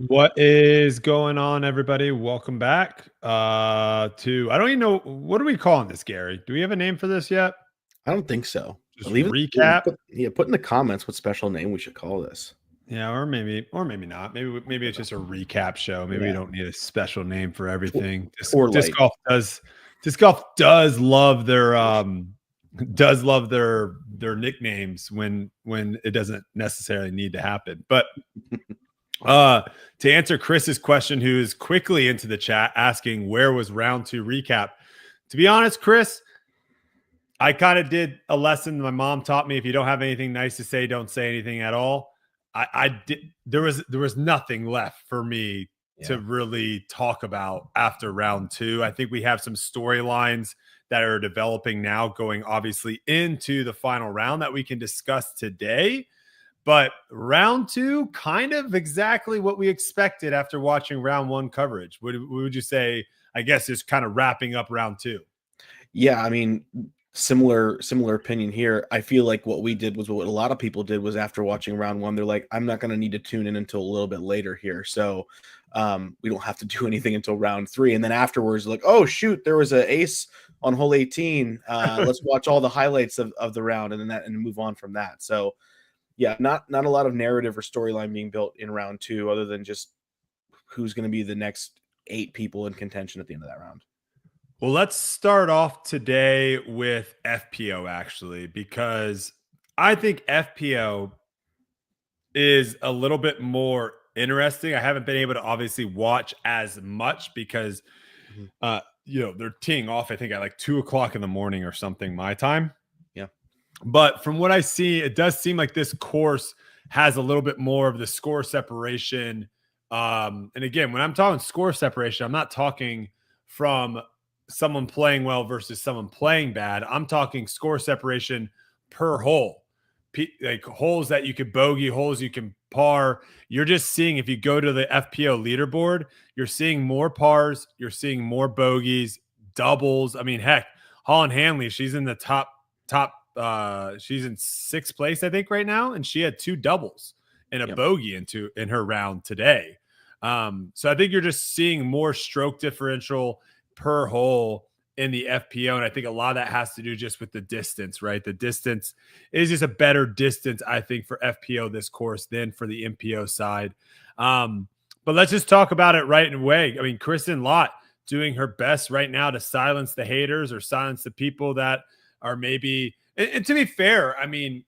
What is going on, everybody? Welcome back to I don't even know what are we calling this, Gary? Do we have a name for this yet? I don't think so. Just Leave recap? put in the comments what special name we should call this. Yeah, or maybe not. Maybe it's just a recap show. Maybe we Yeah, don't need a special name for everything. Disc, or disc light. golf does disc golf does love their does love their nicknames when it doesn't necessarily need to happen. But to answer Chris's question, who is quickly into the chat asking where was round two recap. To be honest, Chris, I kind of did a lesson my mom taught me. If you don't have anything nice to say, don't say anything at all. I did. There was nothing left for me to really talk about after round two. I think we have some storylines that are developing now, going obviously into the final round that we can discuss today. But round two, kind of exactly what we expected after watching round one coverage. What would you say? I guess is kind of wrapping up round two. Yeah, I mean, similar opinion here. I feel like what we did was what a lot of people did was after watching round one, they're like, I'm not going to need to tune in until a little bit later here. So we don't have to do anything until round three. And then afterwards, like, oh, shoot, there was an ace on hole 18. Let's watch all the highlights of the round and move on from that. So, yeah, not a lot of narrative or storyline being built in round two other than just who's going to be the next 8 people in contention at the end of that round. Well, let's start off today with FPO actually, because I think FPO is a little bit more interesting. I haven't been able to obviously watch as much because, they're teeing off, I think, at like 2 o'clock in the morning or something, my time. Yeah. But from what I see, it does seem like this course has a little bit more of the score separation. And again, when I'm talking score separation, I'm not talking from someone playing well versus someone playing bad. I'm talking score separation per hole, like holes that you can bogey, holes you can par. You're just seeing, if you go to the FPO leaderboard, you're seeing more pars, you're seeing more bogeys, doubles. I mean, heck, Holland Hanley, she's in the top. She's in 6th place, I think, right now, and she had 2 doubles and a bogey in her round today. So I think you're just seeing more stroke differential per hole in the FPO. And I think a lot of that has to do just with the distance, right? The distance is just a better distance, I think, for FPO this course than for the MPO side. But let's just talk about it right away. I mean, Kristen Lott doing her best right now to silence the haters or silence the people that are maybe, and to be fair, I mean,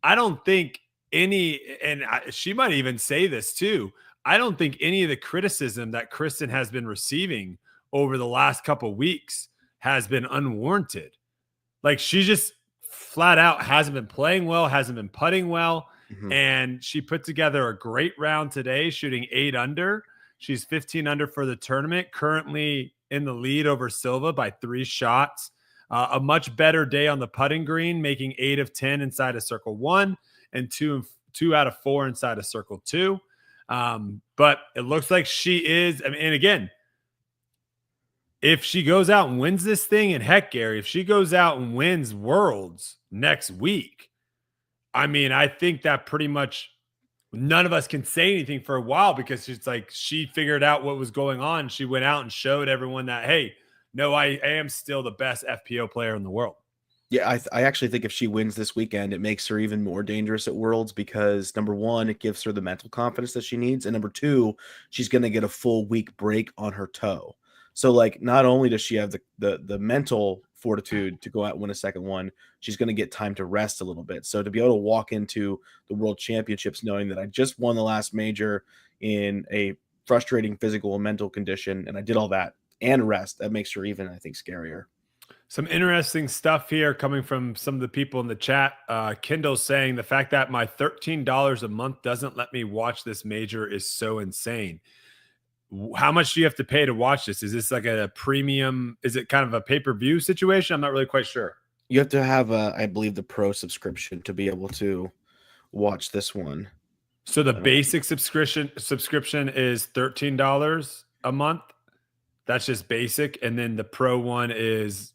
I don't think she might even say this too. I don't think any of the criticism that Kristen has been receiving over the last couple of weeks has been unwarranted. Like, she just flat out hasn't been playing well, hasn't been putting well. And she put together a great round today, shooting 8 under. She's 15 under for the tournament, currently in the lead over Silva by 3 shots. A much better day on the putting green, making 8 of 10 inside of circle 1 and 2 out of 4 inside of circle 2. But it looks like she is. I mean, and again, if she goes out and wins this thing, and heck, Gary, if she goes out and wins Worlds next week, I mean, I think that pretty much none of us can say anything for a while, because it's like she figured out what was going on. She went out and showed everyone that, hey, no, I am still the best FPO player in the world. Yeah, I actually think if she wins this weekend, it makes her even more dangerous at Worlds because, number one, it gives her the mental confidence that she needs, and number two, she's going to get a full week break on her toe. So, like, not only does she have the mental fortitude to go out and win a second one, she's going to get time to rest a little bit. So to be able to walk into the World Championships knowing that I just won the last major in a frustrating physical and mental condition, and I did all that and rest, that makes her even, I think, scarier. Some interesting stuff here coming from some of the people in the chat. Kendall saying the fact that my $13 a month doesn't let me watch this major is so insane. How much do you have to pay to watch this? Is this like a premium? Is it kind of a pay-per-view situation? I'm not really quite sure. You have to have, I believe, the pro subscription to be able to watch this one. So the basic subscription is $13 a month. That's just basic, and then the pro one is,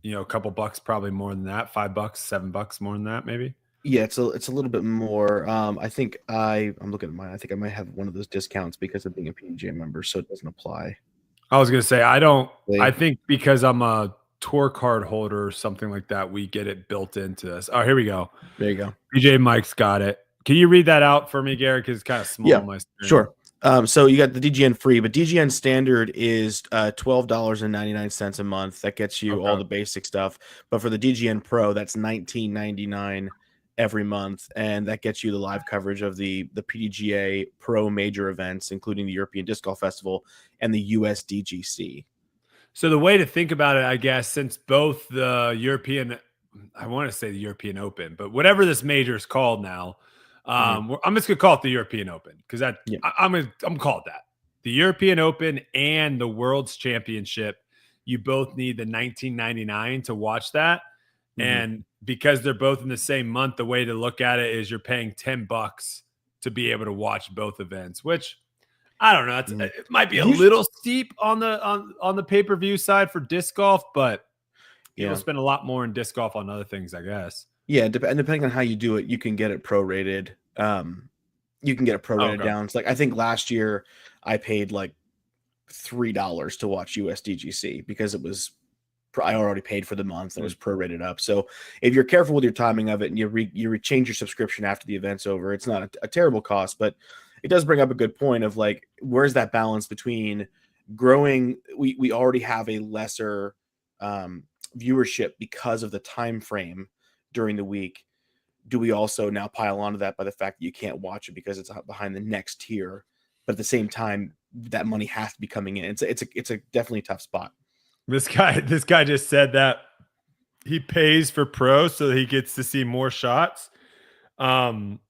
a couple bucks, probably more than that, $5, $7 more than that, maybe. Yeah, it's a little bit more. I think I'm looking at mine. I think I might have one of those discounts because of being a PGA member, so it doesn't apply. I was gonna say I don't. I Wait, think because I'm a tour card holder or something like that, we get it built into this. Oh, here we go. there you go. PJ Mike's got it. Can you read that out for me, Garrett? Because it's kind of small Yeah, on my screen. sure. So you got the DGN free, but DGN standard is $12.99 a month. That gets you all Okay. the basic stuff. But for the DGN Pro, that's $19.99 every month, and that gets you the live coverage of the PDGA Pro major events, including the European Disc Golf Festival and the USDGC. So the way to think about it, I guess, since both the European, I want to say the European Open, but whatever this major is called now, Mhm. I'm just gonna call it the European Open because Yeah. I'm called that. The European Open and the World's Championship, you both need the 19.99 to watch that, Mhm. and because they're both in the same month, the way to look at it is you're paying $10 to be able to watch both events, which I don't know. Mhm. It might be a Usually, little steep on the pay-per-view side for disc golf, but people yeah. spend a lot more in disc golf on other things, I guess. Yeah, and depending on how you do it, you can get it prorated. You can get it Oh, prorated okay. down. It's like I think last year I paid like $3 to watch USDGC because it was I already paid for the month and it was prorated up. So if you're careful with your timing of it and you change your subscription after the event's over, it's not a terrible cost, but it does bring up a good point of like where's that balance between growing? We already have a lesser um, viewership because of the time frame during the week. Do we also now pile onto that by the fact that you can't watch it because it's behind the next tier, but at the same time that money has to be coming in? It's a definitely tough spot. This guy just said that he pays for pro so that he gets to see more shots. Um,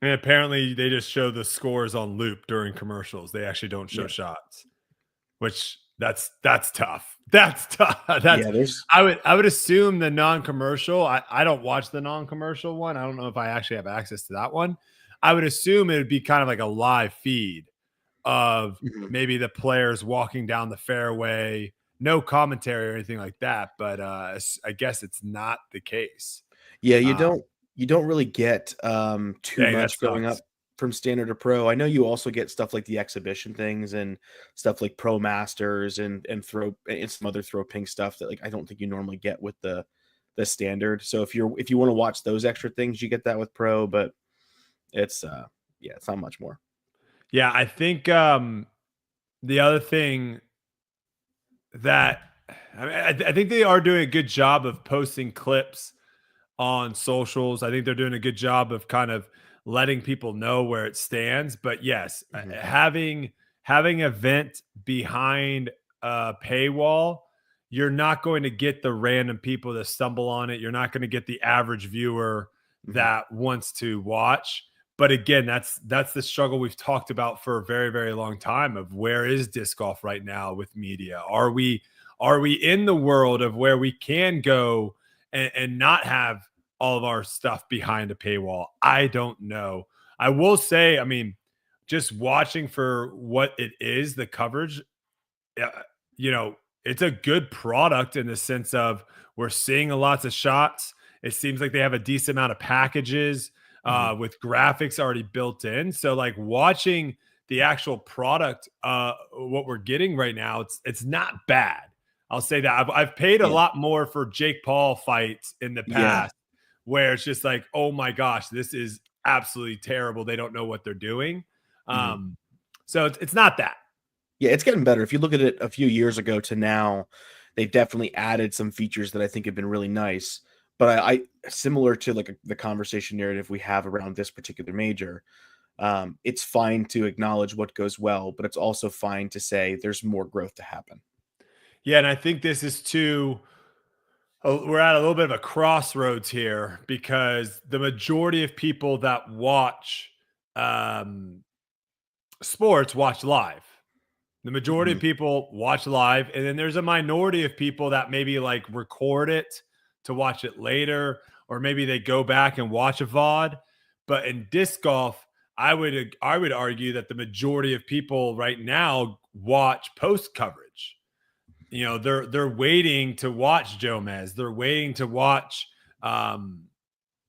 and apparently they just show the scores on loop during commercials. They actually don't show Yeah, shots, which that's tough. That's tough. That's yeah. There's I would assume the non-commercial. I don't watch the non-commercial one. I don't know if I actually have access to that one. I would assume it would be kind of like a live feed of Mhm. maybe the players walking down the fairway, no commentary or anything like that. But I guess it's not the case. Yeah, Uh, you don't really get too Dang, that much going sucks. up from standard to pro. I know you also get stuff like the exhibition things and stuff like Pro Masters and throw and some other throw ping stuff that like I don't think you normally get with the standard. So if you want to watch those extra things, you get that with pro, but it's yeah, it's not much more. Yeah, I think the other thing that I think they are doing a good job of posting clips on socials. I think they're doing a good job of kind of letting people know where it stands. But yes, Mhm. having event behind a paywall, you're not going to get the random people that stumble on it. You're not going to get the average viewer Mhm. that wants to watch. But again, that's the struggle we've talked about for a very, very long time of where is disc golf right now with media? Are we in the world of where we can go and not have all of our stuff behind a paywall? I don't know. I will say, I mean, just watching for what it is, the coverage, uh, you know, it's a good product in the sense of we're seeing lots of shots. It seems like they have a decent amount of packages Mhm. with graphics already built in. So, like watching the actual product, what we're getting right now, it's not bad. I'll say that I've paid a Yeah. lot more for Jake Paul fights in the Yeah. past, where it's just like, oh my gosh, this is absolutely terrible. They don't know what they're doing. Mhm. Um, so it's not that. Yeah, it's getting better. If you look at it a few years ago to now, they've definitely added some features that I think have been really nice. But I similar to like the conversation narrative we have around this particular major, it's fine to acknowledge what goes well, but it's also fine to say there's more growth to happen. Yeah, and I think this is too. We're at a little bit of a crossroads here because the majority of people that watch um, sports watch live. The majority Mhm. of people watch live, and then there's a minority of people that maybe like record it to watch it later, or maybe they go back and watch a VOD. But in disc golf, I would argue that the majority of people right now watch post coverage. They're waiting to watch Jomez. They're waiting to watch um,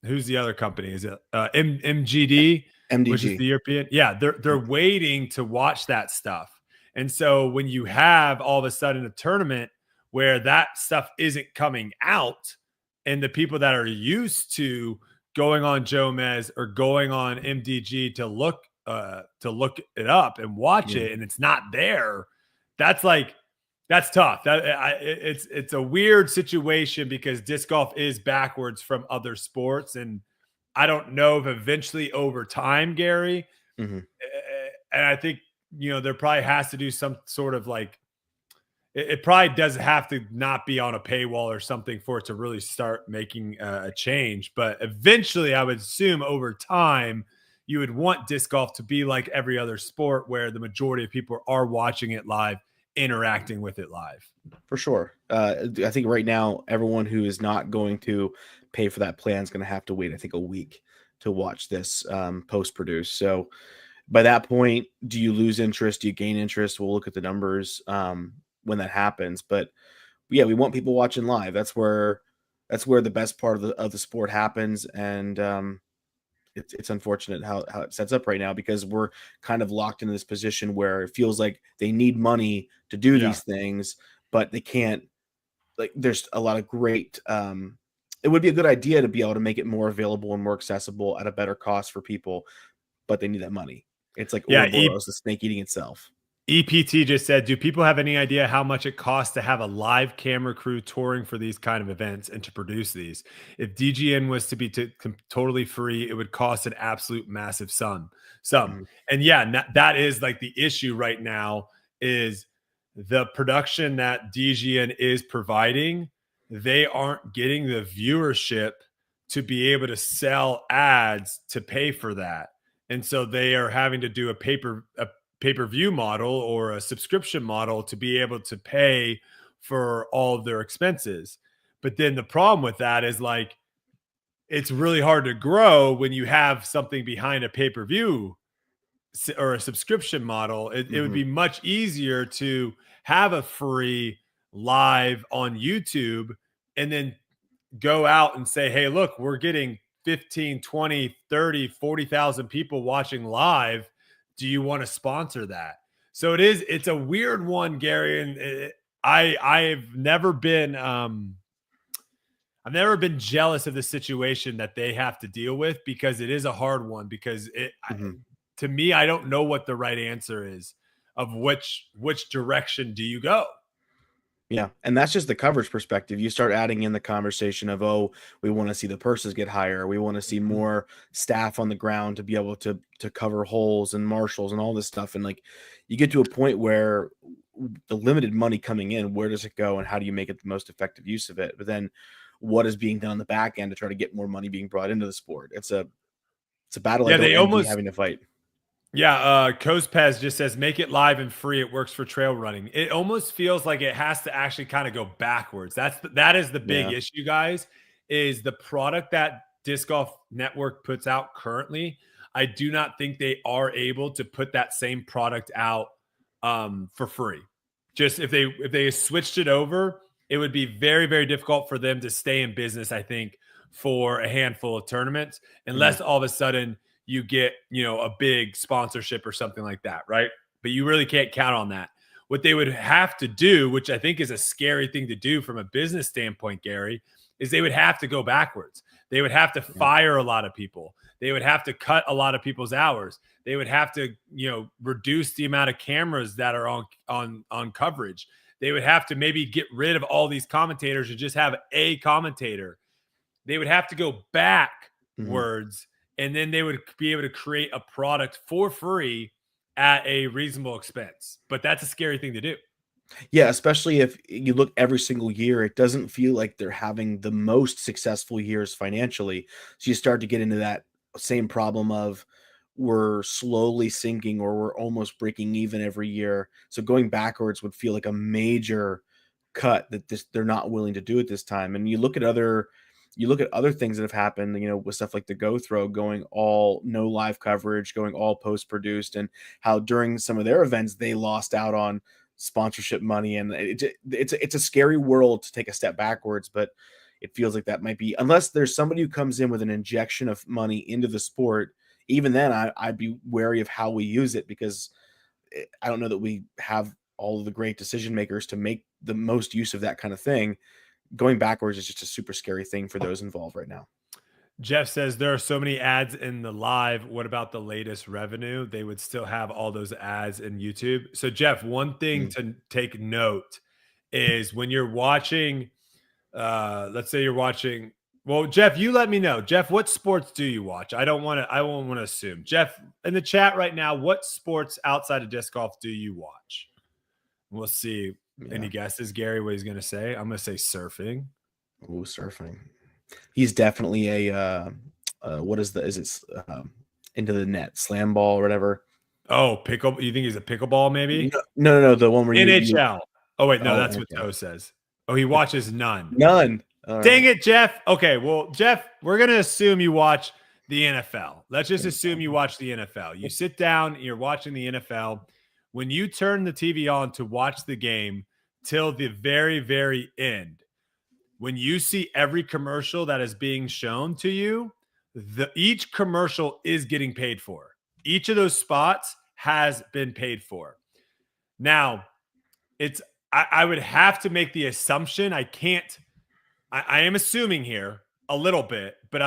who's the other company? Is it MGD, which is MDG. the European? Yeah, they're waiting to watch that stuff. And so when you have all of a sudden a tournament where that stuff isn't coming out, and the people that are used to going on Jomez or going on MDG to look it up and watch Yeah. it, and it's not there, that's like that's tough. It's a weird situation because disc golf is backwards from other sports, and I don't know if eventually over time, Gary, Mhm. and I think there probably has to do some sort of like it probably does have to not be on a paywall or something for it to really start making a change. But eventually, I would assume over time, you would want disc golf to be like every other sport where the majority of people are watching it live, interacting with it live. For sure. I think right now, everyone who is not going to pay for that plan is going to have to wait, I think, a week to watch this post produce. So by that point, do you lose interest? Do you gain interest? We'll look at the numbers when that happens. But yeah, we want people watching live. That's where the best part of the sport happens. And it's unfortunate how it sets up right now, because we're kind of locked into this position where it feels like they need money to do Yeah. these things, but they can't. Like, there's a lot of great it would be a good idea to be able to make it more available and more accessible at a better cost for people, but they need that money. It's like Yeah. Ouroboros, the snake eating itself. EPT just said, do people have any idea how much it costs to have a live camera crew touring for these kind of events and to produce these? If DGN was to be totally free, it would cost an absolute massive sum. Mhm. And yeah, that is like the issue right now is the production that DGN is providing. They aren't getting the viewership to be able to sell ads to pay for that. And so they are having to do a pay-per-view model or a subscription model to be able to pay for all of their expenses. But then the problem with that is like it's really hard to grow when you have something behind a pay-per-view or a subscription model. It would Mhm. be much easier to have a free live on YouTube and then go out and say, hey, look, we're getting 15, 20, 30, 40,000 people watching live. Do you want to sponsor that? So it's a weird one, Gary. And I've never been jealous of the situation that they have to deal with, because it is a hard one, because Mhm. to me, I don't know what the right answer is of which direction do you go? Yeah, and that's just the coverage perspective. You start adding in the conversation of, oh, we want to see the purses get higher. We want to see Mhm. more staff on the ground to be able to cover holes and marshals and all this stuff. And like, you get to a point where the limited money coming in, where does it go, and how do you make it the most effective use of it? But then, what is being done on the back end to try to get more money being brought into the sport? It's a battle I Yeah, don't they envy almost having to fight. Yeah, Kozpez just says make it live and free. It works for trail running. It almost feels like it has to actually kind of go backwards. That is the big Yeah. issue, guys. Is the product that Disc Golf Network puts out currently? I do not think they are able to put that same product out for free. Just if they switched it over, it would be very very difficult for them to stay in business. I think for a handful of tournaments, Mhm. unless all of a sudden you get, a big sponsorship or something like that, right? But you really can't count on that. What they would have to do, which I think is a scary thing to do from a business standpoint, Gary, is they would have to go backwards. They would have to Yeah. fire a lot of people. They would have to cut a lot of people's hours. They would have to, reduce the amount of cameras that are on coverage. They would have to maybe get rid of all these commentators and just have a commentator. They would have to go Mhm. backwards, and then they would be able to create a product for free at a reasonable expense. But that's a scary thing to do. Yeah, especially if you look every single year, it doesn't feel like they're having the most successful years financially. So you start to get into that same problem of we're slowly sinking or we're almost breaking even every year. So going backwards would feel like a major cut that they're not willing to do at this time. And you look at other things that have happened, with stuff like the Go Throw going all no live coverage, going all post produced, and how during some of their events they lost out on sponsorship money, and it's a scary world to take a step backwards. But it feels like that might be, unless there's somebody who comes in with an injection of money into the sport. Even then, I'd be wary of how we use it, because I don't know that we have all of the great decision makers to make the most use of that kind of thing. Going backwards is just a super scary thing for those involved right now. Jeff says there are so many ads in the live. What about the latest revenue? They would still have all those ads in YouTube. So, Jeff, one thing to take note is when you're watching, let's say you're watching. Well, Jeff, you let me know. Jeff, what sports do you watch? I won't want to assume. Jeff, in the chat right now, what sports outside of disc golf do you watch? We'll see. Yeah. Any guesses, Gary, what he's going to say? I'm going to say surfing. Oh, surfing. He's definitely a what is it into the net slam ball or whatever. Oh, pickle. You think he's a pickleball? Maybe no. The one where NHL. Oh wait, no, that's what Toe says. Oh, he watches none. None. Dang it, Jeff. Okay, well, Jeff, we're gonna assume you watch the NFL. Let's just assume you watch the NFL. You sit down, you're watching the NFL. When you turn the TV on to watch the game till the very, very end, when you see every commercial that is being shown to you, each commercial is getting paid for. Each of those spots has been paid for. Now, I would have to make the assumption. I am assuming here a little bit, but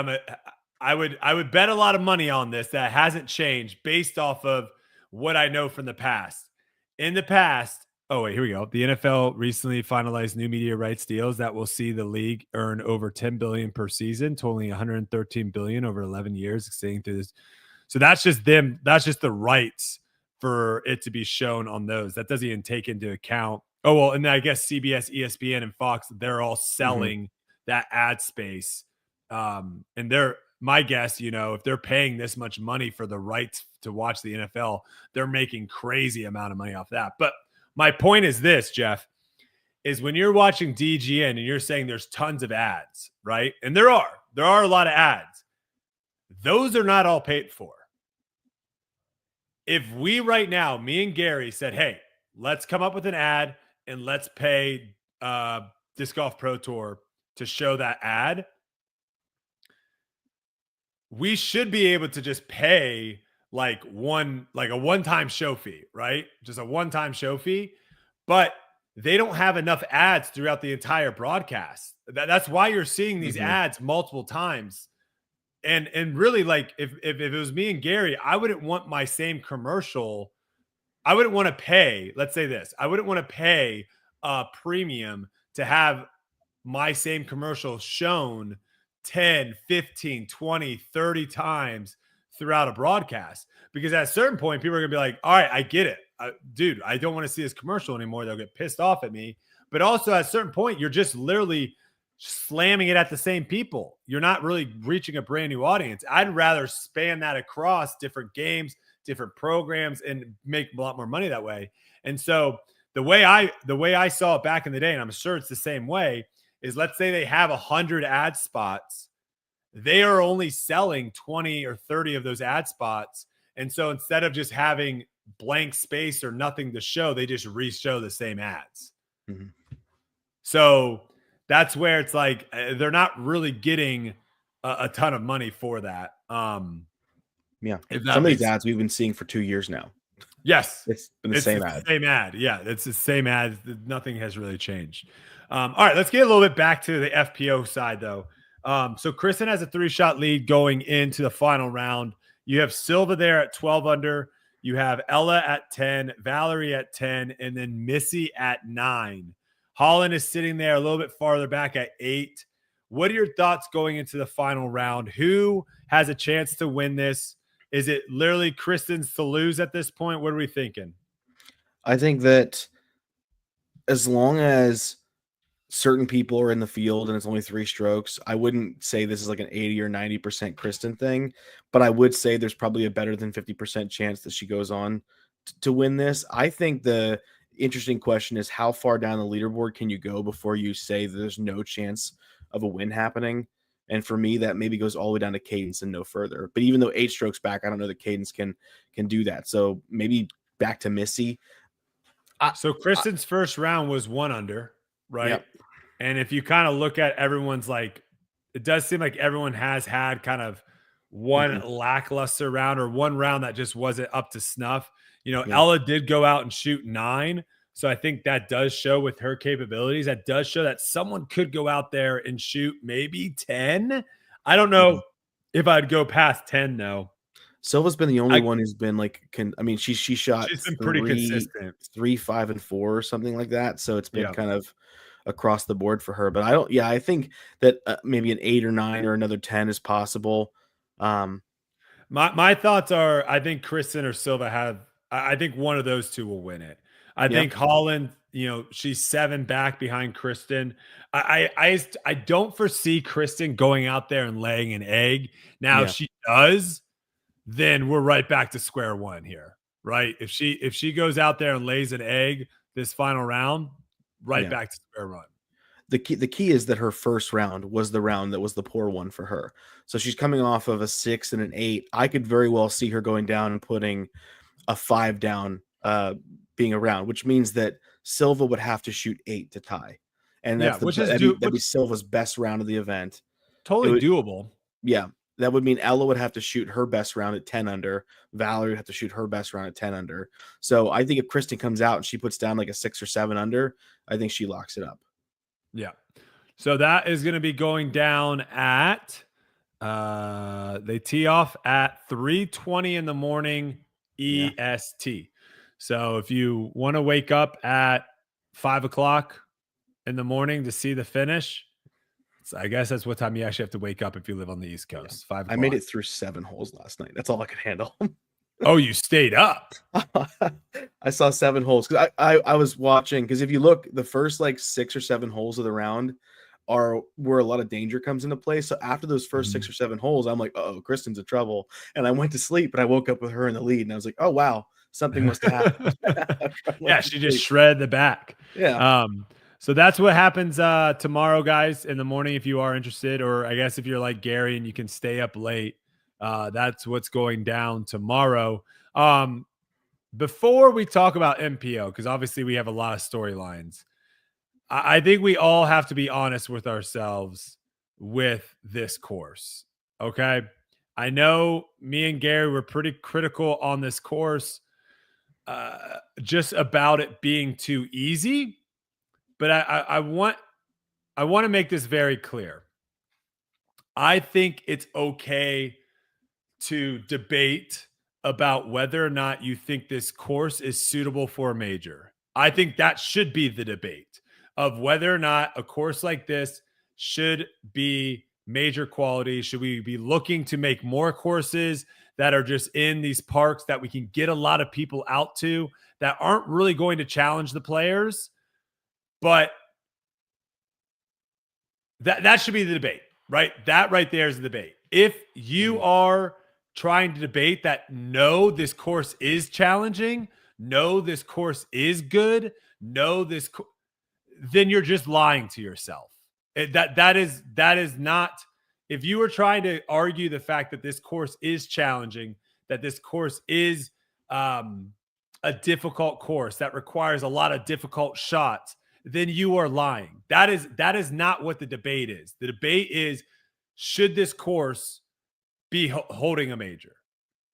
I would bet a lot of money on this that hasn't changed based off of what I know from the past. In the past, oh, wait, here we go. The NFL recently finalized new media rights deals that will see the league earn over $10 billion per season, totaling $113 billion over 11 years, extending through this. So that's just them. That's just the rights for it to be shown on those. That doesn't even take into account. Oh, well, and then I guess CBS, ESPN, and Fox, they're all selling that ad space. And my guess, if they're paying this much money for the rights to watch the NFL, they're making crazy amount of money off that. But my point is this, Jeff, is when you're watching DGN and you're saying there's tons of ads, right? And there are a lot of ads. Those are not all paid for. If we right now, me and Gary said, hey, let's come up with an ad and let's pay Disc Golf Pro Tour to show that ad, we should be able to just pay like a one-time show fee, right? Just a one-time show fee. But they don't have enough ads throughout the entire broadcast. That's why you're seeing these ads multiple times. And really, like, if it was me and Gary, I wouldn't want my same commercial. I wouldn't want to pay, let's say this, I wouldn't want to pay a premium to have my same commercial shown 10, 15, 20, 30 times throughout a broadcast. Because at a certain point, people are going to be like, all right, I get it. Dude, I don't want to see this commercial anymore. They'll get pissed off at me. But also at a certain point, you're just literally slamming it at the same people. You're not really reaching a brand new audience. I'd rather span that across different games, different programs, and make a lot more money that way. And so the way I saw it back in the day, and I'm sure it's the same way, is let's say they have 100 ad spots. They are only selling 20 or 30 of those ad spots. And so instead of just having blank space or nothing to show, they just re-show the same ads. So that's where it's like they're not really getting a ton of money for that. Yeah. Some of these ads we've been seeing for 2 years now. Yes. It's been the same ad. Same ad. Yeah. It's the same ad. Nothing has really changed. All right. Let's get a little bit back to the FPO side, though. So Kristen has a 3-shot lead going into the final round. You have Silva there at 12 under. You have Ella at 10, Valerie at 10, and then Missy at 9. Holland is sitting there a little bit farther back at 8. What are your thoughts going into the final round? Who has a chance to win this? Is it literally Kristen's to lose at this point? What are we thinking? I think that as long as certain people are in the field and it's only 3 strokes, I wouldn't say this is like an 80 or 90% Kristen thing, but I would say there's probably a better than 50% chance that she goes on to win this. I think the interesting question is how far down the leaderboard can you go before you say there's no chance of a win happening? And for me, that maybe goes all the way down to Cadence and no further. But even though 8 strokes back, I don't know that Cadence can do that. So maybe back to Missy. So Kristen's first round was 1 under, right? Yep. And if you kind of look at everyone's like, it does seem like everyone has had kind of one Mhm. lackluster round or one round that just wasn't up to snuff. Yeah. Ella did go out and shoot 9. So I think that does show with her capabilities. That does show that someone could go out there and shoot maybe 10. I don't Mhm. know if I'd go past 10 though. Silva's been the only I one who's been like, I mean, she shot She's been pretty 3, consistent. 3, 5, and 4 or something like that. So it's been Yeah. kind of across the board for her. But I think that maybe an 8 or 9 or another 10 is possible. Um, My thoughts are I think Kristen or Silva have I think one of those two will win it. I yeah, think Holland, she's 7 back behind Kristen. I don't foresee Kristen going out there and laying an egg. Now, if yeah, she does, then we're right back to square one here, right? If she goes out there and lays an egg this final round, right yeah. back to square one. The key is that her first round was the round that was the poor one for her. So she's coming off of a 6 and an 8. I could very well see her going down and putting a 5 down, being around, which means that Silva would have to shoot 8 to tie. And Yeah, that's which is that'd be which Silva's best round of the event. It totally would doable. Yeah, that would mean Ella would have to shoot her best round at 10 under. Valerie would have to shoot her best round at 10 under. So I think if Kristen comes out and she puts down like a 6 or 7 under, I think she locks it up. Yeah. So that is going to be going down at they tee off at 3:20 in the morning Yeah. EST. So if you want to wake up at 5 o'clock in the morning to see the finish, so I guess that's what time you actually have to wake up if you live on the East Yeah. Coast. 5 I made o'clock. it through 7 holes last night. That's all I could handle. Oh, you stayed up. I saw 7 holes because I was watching, because if you look, the first like 6 or 7 holes of the round are where a lot of danger comes into play. So after those first 6 or 7 holes, I'm like, oh, Kristen's in trouble. And I went to sleep, but I woke up with her in the lead, and I was like, oh wow, something must have happened. After I went Yeah, to she just sleep. shredded the back. Yeah. So that's what happens tomorrow, guys, in the morning if you are interested, or I guess if you're like Gary and you can stay up late, that's what's going down tomorrow. Before we talk about MPO, because obviously we have a lot of storylines, I think we all have to be honest with ourselves with this course. Okay. I know me and Gary were pretty critical on this course, just about it being too easy. But I want to make this very clear. I think it's okay to debate about whether or not you think this course is suitable for a major. I think that should be the debate of whether or not a course like this should be major quality. Should we be looking to make more courses that are just in these parks that we can get a lot of people out to that aren't really going to challenge the players? But that should be the debate, right? That right there is the debate. If you are trying to debate that, no, this course is challenging, no, this course is good, no, then you're just lying to yourself. That is not. If you were trying to argue the fact that this course is challenging, that this course is a difficult course that requires a lot of difficult shots, then you are lying. That is not what the debate is. The debate is, should this course be holding a major?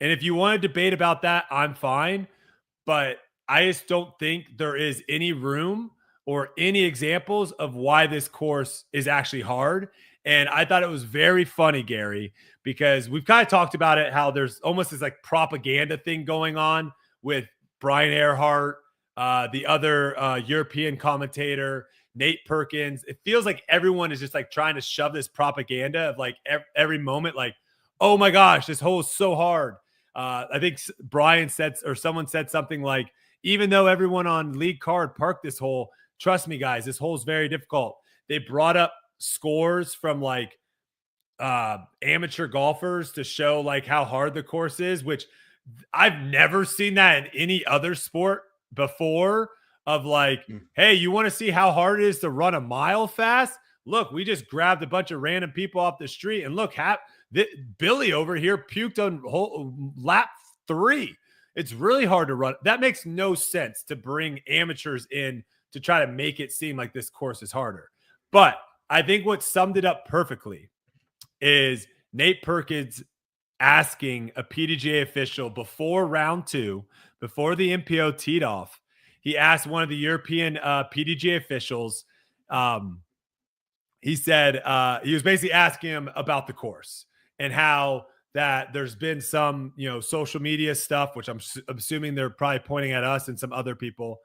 And if you want to debate about that, I'm fine. But I just don't think there is any room or any examples of why this course is actually hard. And I thought it was very funny, Gary, because we've kind of talked about it, how there's almost this like propaganda thing going on with Brian Earhart, the other European commentator, Nate Perkins. It feels like everyone is just like trying to shove this propaganda of like every moment, like, oh my gosh, this hole is so hard. I think Brian said, or someone said something like, even though everyone on League Card parked this hole, trust me, guys, this hole is very difficult. They brought up scores from like amateur golfers to show like how hard the course is, which I've never seen that in any other sport before, of like, hey, you want to see how hard it is to run a mile fast? Look, we just grabbed a bunch of random people off the street, and look, Billy over here puked on lap 3. It's really hard to run. That makes no sense to bring amateurs in to try to make it seem like this course is harder. But I think what summed it up perfectly is Nate Perkins asking a PDGA official before round 2, before the MPO teed off. He asked one of the European PDGA officials. He said he was basically asking him about the course and how that there's been some, social media stuff, which I'm assuming they're probably pointing at us and some other people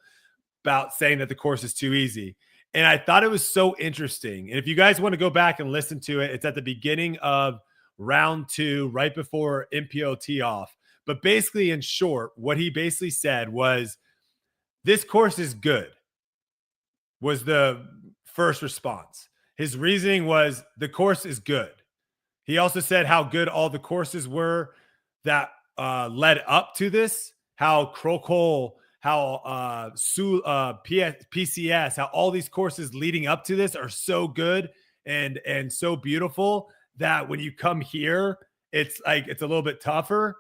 about saying that the course is too easy. And I thought it was so interesting. And if you guys want to go back and listen to it, it's at the beginning of round 2, right before MPO tee off. But basically, in short, what he basically said was, this course is good, was the first response. His reasoning was, the course is good. He also said how good all the courses were that led up to this, how Krokol, how PCS, how all these courses leading up to this are so good and so beautiful that when you come here, it's like it's a little bit tougher,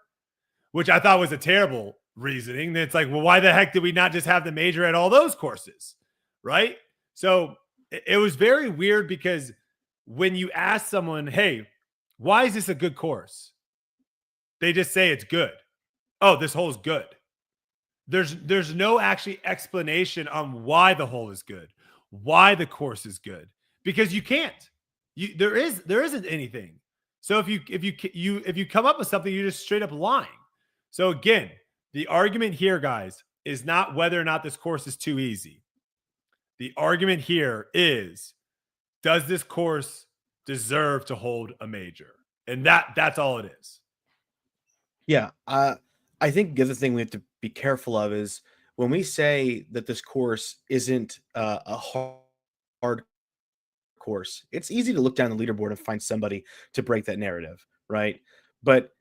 which I thought was a terrible reasoning. It's like, well, why the heck did we not just have the major at all those courses, right? So it was very weird because when you ask someone, hey, why is this a good course? They just say it's good. Oh, this hole is good. There's no actually explanation on why the hole is good, why the course is good, because you can't. There isn't anything. So if you come up with something, you're just straight up lying. So again, the argument here, guys, is not whether or not this course is too easy. The argument here is, does this course deserve to hold a major? And that's all it is. Yeah. I think the other thing we have to be careful of is when we say that this course isn't a hard course, it's easy to look down the leaderboard and find somebody to break that narrative, right? But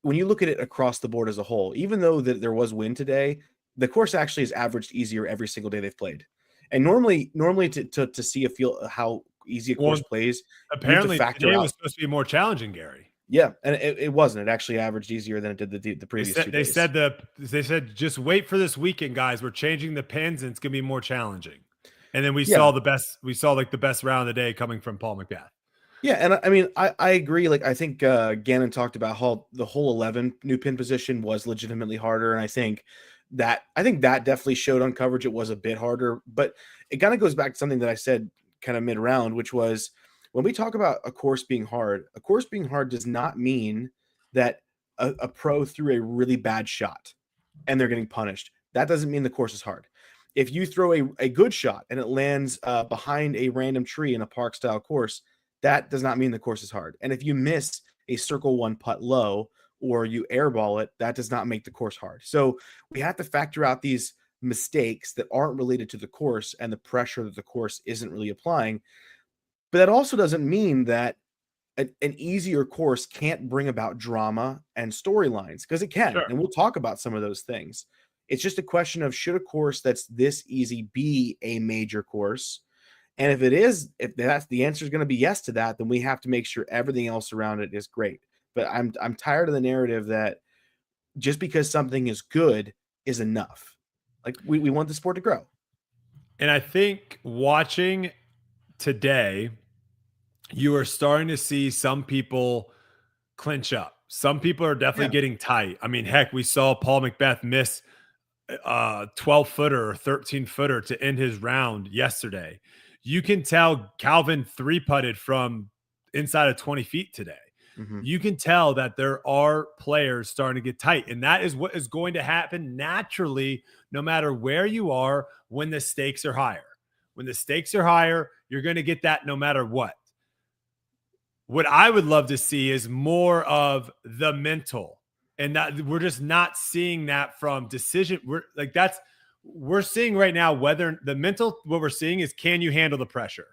when you look at it across the board as a whole, even though that there was wind today, the course actually is averaged easier every single day they've played. And normally to see how easy a course plays, apparently today was supposed to be more challenging, Gary. Yeah, and it wasn't. It actually averaged easier than it did the previous 2 days. They said just wait for this weekend, guys. We're changing the pins and it's gonna be more challenging. And then we saw the best round of the day coming from Paul McBeth. Yeah, and I mean I agree. Like I think Gannon talked about how the whole 11 new pin position was legitimately harder, and I think that definitely showed on coverage. It was a bit harder, but it kind of goes back to something that I said kind of mid round, which was, when we talk about a course being hard does not mean that a pro threw a really bad shot and they're getting punished. That doesn't mean the course is hard. If you throw a good shot and it lands behind a random tree in a park style course, that does not mean the course is hard. And if you miss a circle 1 putt low or you airball it, that does not make the course hard. So we have to factor out these mistakes that aren't related to the course and the pressure that the course isn't really applying. But that also doesn't mean that an easier course can't bring about drama and storylines, because it can. Sure. And we'll talk about some of those things. It's just a question of, should a course that's this easy be a major course? And if that's the answer is going to be yes to that, then we have to make sure everything else around it is great. But I'm tired of the narrative that just because something is good is enough. Like we want the sport to grow. And I think watching today, you are starting to see some people clinch up. Some people are definitely getting tight. I mean, heck, we saw Paul McBeth miss a 12-footer or 13-footer to end his round yesterday. You can tell Calvin 3-putted from inside of 20 feet today. Mm-hmm. You can tell that there are players starting to get tight, and that is what is going to happen naturally no matter where you are when the stakes are higher. When the stakes are higher, you're going to get that no matter what. What I would love to see is more of the mental, and that we're just not seeing that from decision. We're seeing right now whether the mental, what we're seeing is, can you handle the pressure?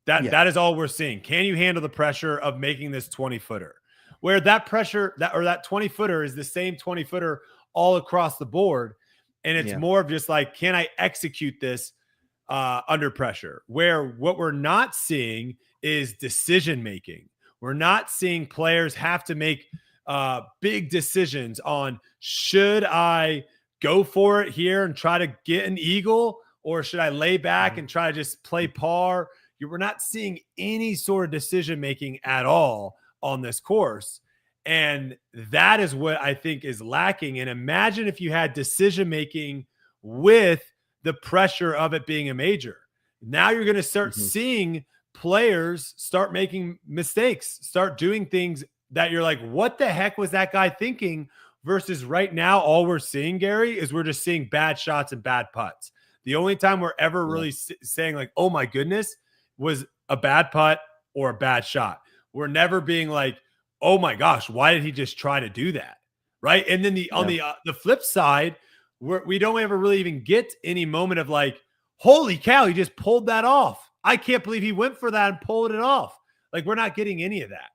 That is all we're seeing. Can you handle the pressure of making this 20-footer? Where that pressure, that 20-footer is the same 20-footer all across the board. And it's more of just like, can I execute this under pressure? Where what we're not seeing is decision making. We're not seeing players have to make big decisions on, should I go for it here and try to get an eagle, Or should I lay back and try to just play par? We're not seeing any sort of decision making at all on this course. And that is what I think is lacking. And imagine if you had decision making with the pressure of it being a major. Now you're going to start seeing players start making mistakes, start doing things that you're like, what the heck was that guy thinking? Versus right now, all we're seeing, Gary, is we're just seeing bad shots and bad putts. The only time we're ever really saying like, oh my goodness, was a bad putt or a bad shot. We're never being like, oh my gosh, why did he just try to do that? Right. And then on the flip side, we don't ever really even get any moment of like, holy cow, he just pulled that off. I can't believe he went for that and pulled it off. Like, we're not getting any of that.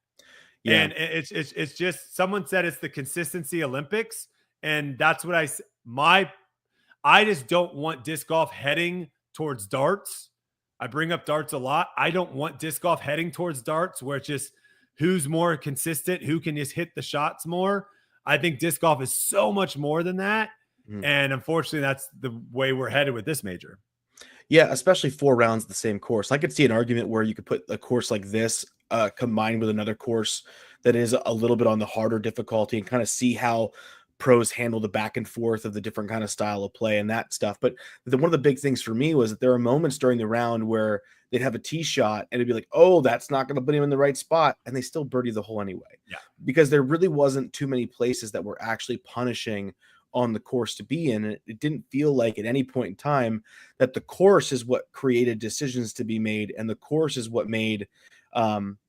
Yeah. And it's just, someone said it's the consistency Olympics. And that's what I just don't want disc golf heading towards darts. I bring up darts a lot. I don't want disc golf heading towards darts where it's just who's more consistent, who can just hit the shots more. I think disc golf is so much more than that. And unfortunately, that's the way we're headed with this major. Yeah, especially 4 rounds of the same course. I could see an argument where you could put a course like this combined with another course that is a little bit on the harder difficulty and kind of see how pros handle the back and forth of the different kind of style of play and that stuff. But one of the big things for me was that there are moments during the round where they'd have a tee shot and it'd be like, oh, that's not going to put him in the right spot. And they still birdie the hole anyway. Yeah. Because there really wasn't too many places that were actually punishing on the course to be in. It didn't feel like at any point in time that the course is what created decisions to be made. And the course is what made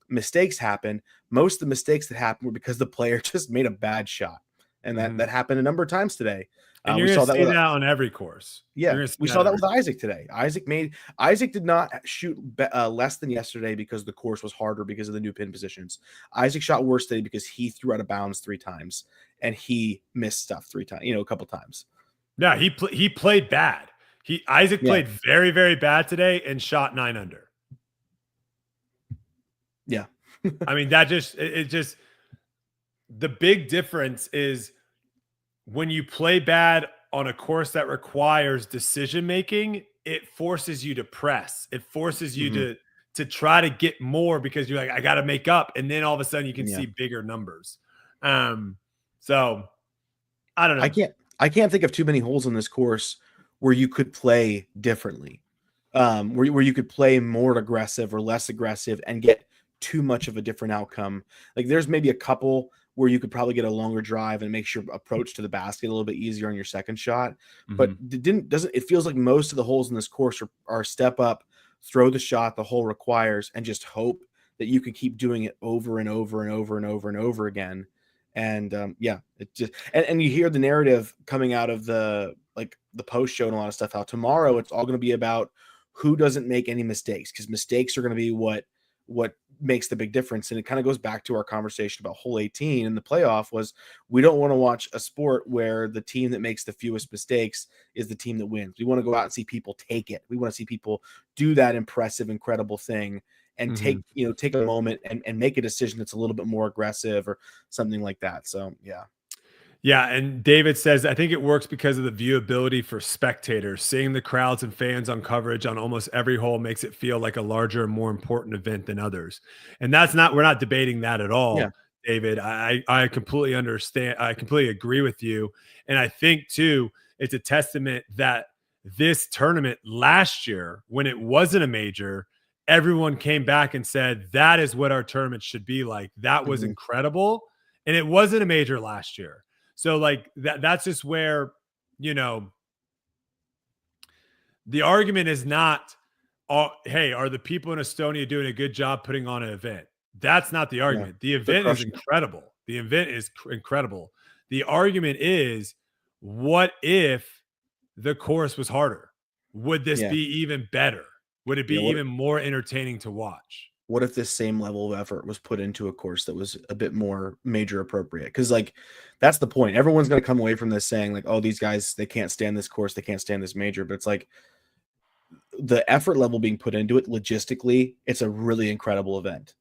mistakes happen. Most of the mistakes that happened were because the player just made a bad shot. And that happened a number of times today. And you're going to see that on every course. Yeah, we saw that with Isaac today. Isaac did not shoot less than yesterday because the course was harder because of the new pin positions. Isaac shot worse today because he threw out of bounds 3 times and he missed stuff 3 times, a couple times. Yeah, he played bad. Isaac played very, very bad today and shot 9 under. Yeah. I mean, that just the big difference is when you play bad on a course that requires decision making, it forces you to press. It forces you to try to get more because you're like, I got to make up, and then all of a sudden you can see bigger numbers. So I don't know. I can't think of too many holes on this course where you could play differently, where you could play more aggressive or less aggressive and get too much of a different outcome. Like there's maybe a couple where you could probably get a longer drive and makes your approach to the basket a little bit easier on your second shot. But it feels like most of the holes in this course are step up, throw the shot the hole requires, and just hope that you can keep doing it over and over and over and over and over again. And it just, and you hear the narrative coming out of the post show and a lot of stuff, how tomorrow it's all going to be about who doesn't make any mistakes, because mistakes are going to be what makes the big difference. And it kind of goes back to our conversation about hole 18 in the playoff was we don't want to watch a sport where the team that makes the fewest mistakes is the team that wins. We want to go out and see people take it. We want to see people do that impressive, incredible thing and take a moment and make a decision that's a little bit more aggressive or something like that. So, yeah. Yeah, and David says, I think it works because of the viewability for spectators. Seeing the crowds and fans on coverage on almost every hole makes it feel like a larger and more important event than others. And we're not debating that at all, David. I completely understand. I completely agree with you. And I think, too, it's a testament that this tournament last year, when it wasn't a major, everyone came back and said, that is what our tournament should be like. That was incredible. And it wasn't a major last year. So like that's just where, the argument is not, hey, are the people in Estonia doing a good job putting on an event? That's not the argument. The event is incredible. The event is incredible. The argument is, what if the course was harder? Would this be even better? Would it be even more entertaining to watch? What if this same level of effort was put into a course that was a bit more major appropriate? Because that's the point. Everyone's going to come away from this saying like, oh, these guys, they can't stand this course. They can't stand this major. But it's like the effort level being put into it logistically, it's a really incredible event.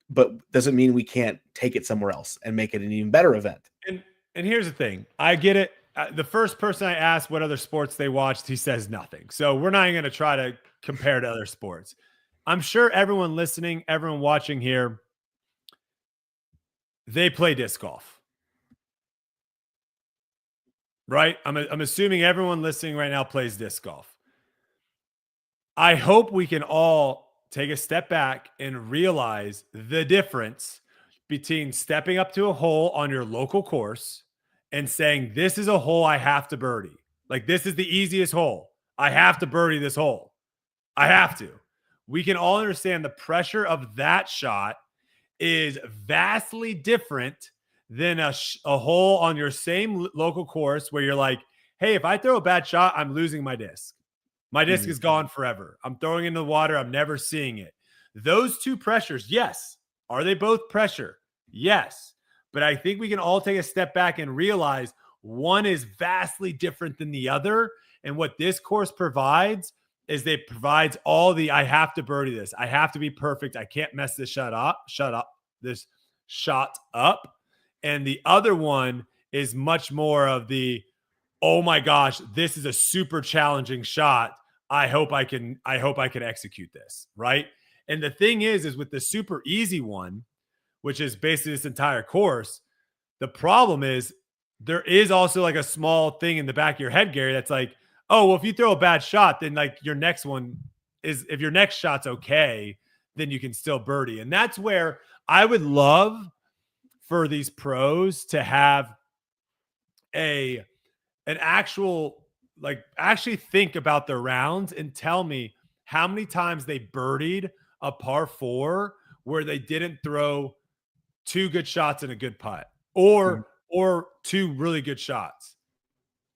But doesn't mean we can't take it somewhere else and make it an even better event. And here's the thing. I get it. the first person I asked what other sports they watched, he says nothing. So we're not even going to try to compare to other sports. I'm sure everyone listening, everyone watching here, they play disc golf. Right? I'm assuming everyone listening right now plays disc golf. I hope we can all take a step back and realize the difference between stepping up to a hole on your local course and saying, this is a hole I have to birdie. Like, this is the easiest hole. I have to birdie this hole. I have to. We can all understand the pressure of that shot is vastly different than a hole on your same local course where you're like, hey, if I throw a bad shot, I'm losing my disc. My disc is gone forever. I'm throwing it into the water. I'm never seeing it. Those two pressures, yes. Are they both pressure? Yes. But I think we can all take a step back and realize one is vastly different than the other. And what this course provides is they provides all the, I have to birdie this. I have to be perfect. I can't mess this shot up. And the other one is much more of the, oh my gosh, this is a super challenging shot. I hope I can execute this, right? And the thing is with the super easy one, which is basically this entire course, the problem is there is also like a small thing in the back of your head, Gary, that's like, oh, well, if you throw a bad shot, then like your next one is, if your next shot's okay, then you can still birdie. And that's where I would love for these pros to have an actual, like, actually think about their rounds and tell me how many times they birdied a par 4 where they didn't throw 2 good shots and a good putt, or 2 really good shots,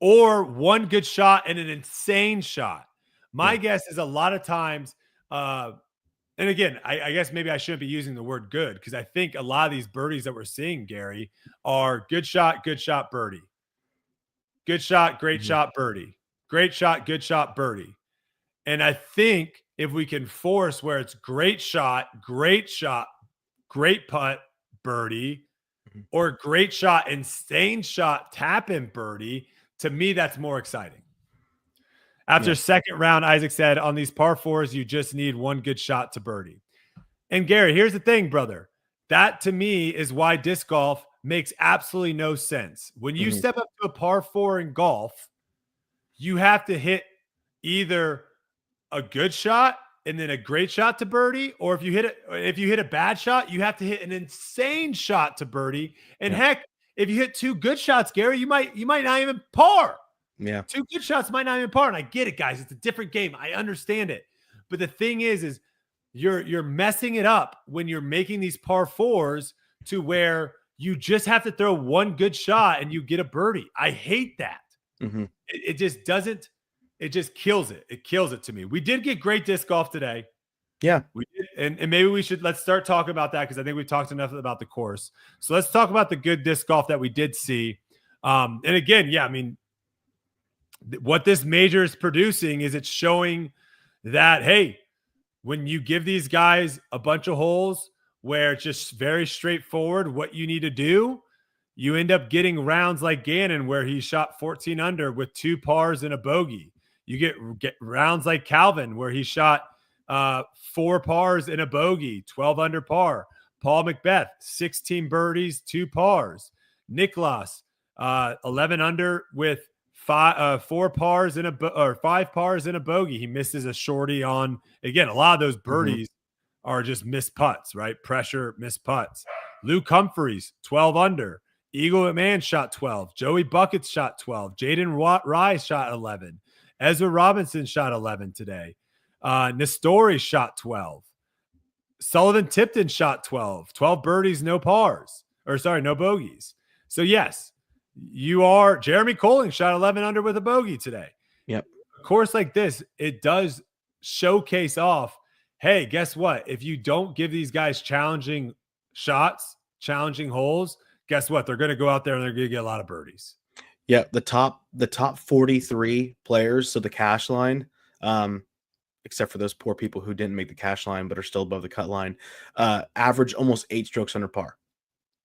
or 1 good shot and an insane shot. My guess is a lot of times, and again, I guess maybe I shouldn't be using the word good, because I think a lot of these birdies that we're seeing, Gary, are good shot, birdie. Good shot, great shot, birdie. Great shot, good shot, birdie. And I think if we can force where it's great shot, great putt, birdie, or great shot, insane shot, tap in, birdie, to me, that's more exciting. After second round, Isaac said, on these par 4s, you just need 1 good shot to birdie. And Gary, here's the thing, brother. That to me is why disc golf makes absolutely no sense. When you step up to a par 4 in golf, you have to hit either a good shot and then a great shot to birdie, or if you hit a bad shot, you have to hit an insane shot to birdie. And heck, if you hit 2 good shots, Gary, you might not even par. Yeah. 2 good shots might not even par. And I get it, guys. It's a different game. I understand it. But the thing is you're messing it up when you're making these par 4s to where you just have to throw 1 good shot and you get a birdie. I hate that. It just doesn't. It just kills it. It kills it to me. We did get great disc golf today. Yeah. We did. And maybe let's start talking about that, because I think we've talked enough about the course. So let's talk about the good disc golf that we did see. And again, I mean, what this major is producing is it's showing that, hey, when you give these guys a bunch of holes where it's just very straightforward what you need to do, you end up getting rounds like Gannon, where he shot 14 under with 2 pars and a bogey. You get rounds like Calvin, where he shot 4 pars and a bogey, 12 under par. Paul McBeth, 16 birdies, 2 pars. Nicklaus, 11 under with 4 pars and 5 pars and a bogey. He misses a shorty on, again, a lot of those birdies are just missed putts, right? Pressure, missed putts. Luke Humphreys, 12 under. Eagle McMahon shot 12. Joey Buckets shot 12. Jaden Rye shot 11. Ezra Robinson shot 11 today. Nestori shot 12. Sullivan Tipton shot 12. 12 birdies, no pars. No bogeys. So yes, Jeremy Colling shot 11 under with a bogey today. Yep. A course like this, it does showcase off, hey, guess what? If you don't give these guys challenging shots, challenging holes, guess what? They're going to go out there and they're going to get a lot of birdies. Yeah, the top 43 players, so the cash line, except for those poor people who didn't make the cash line but are still above the cut line, average almost 8 strokes under par.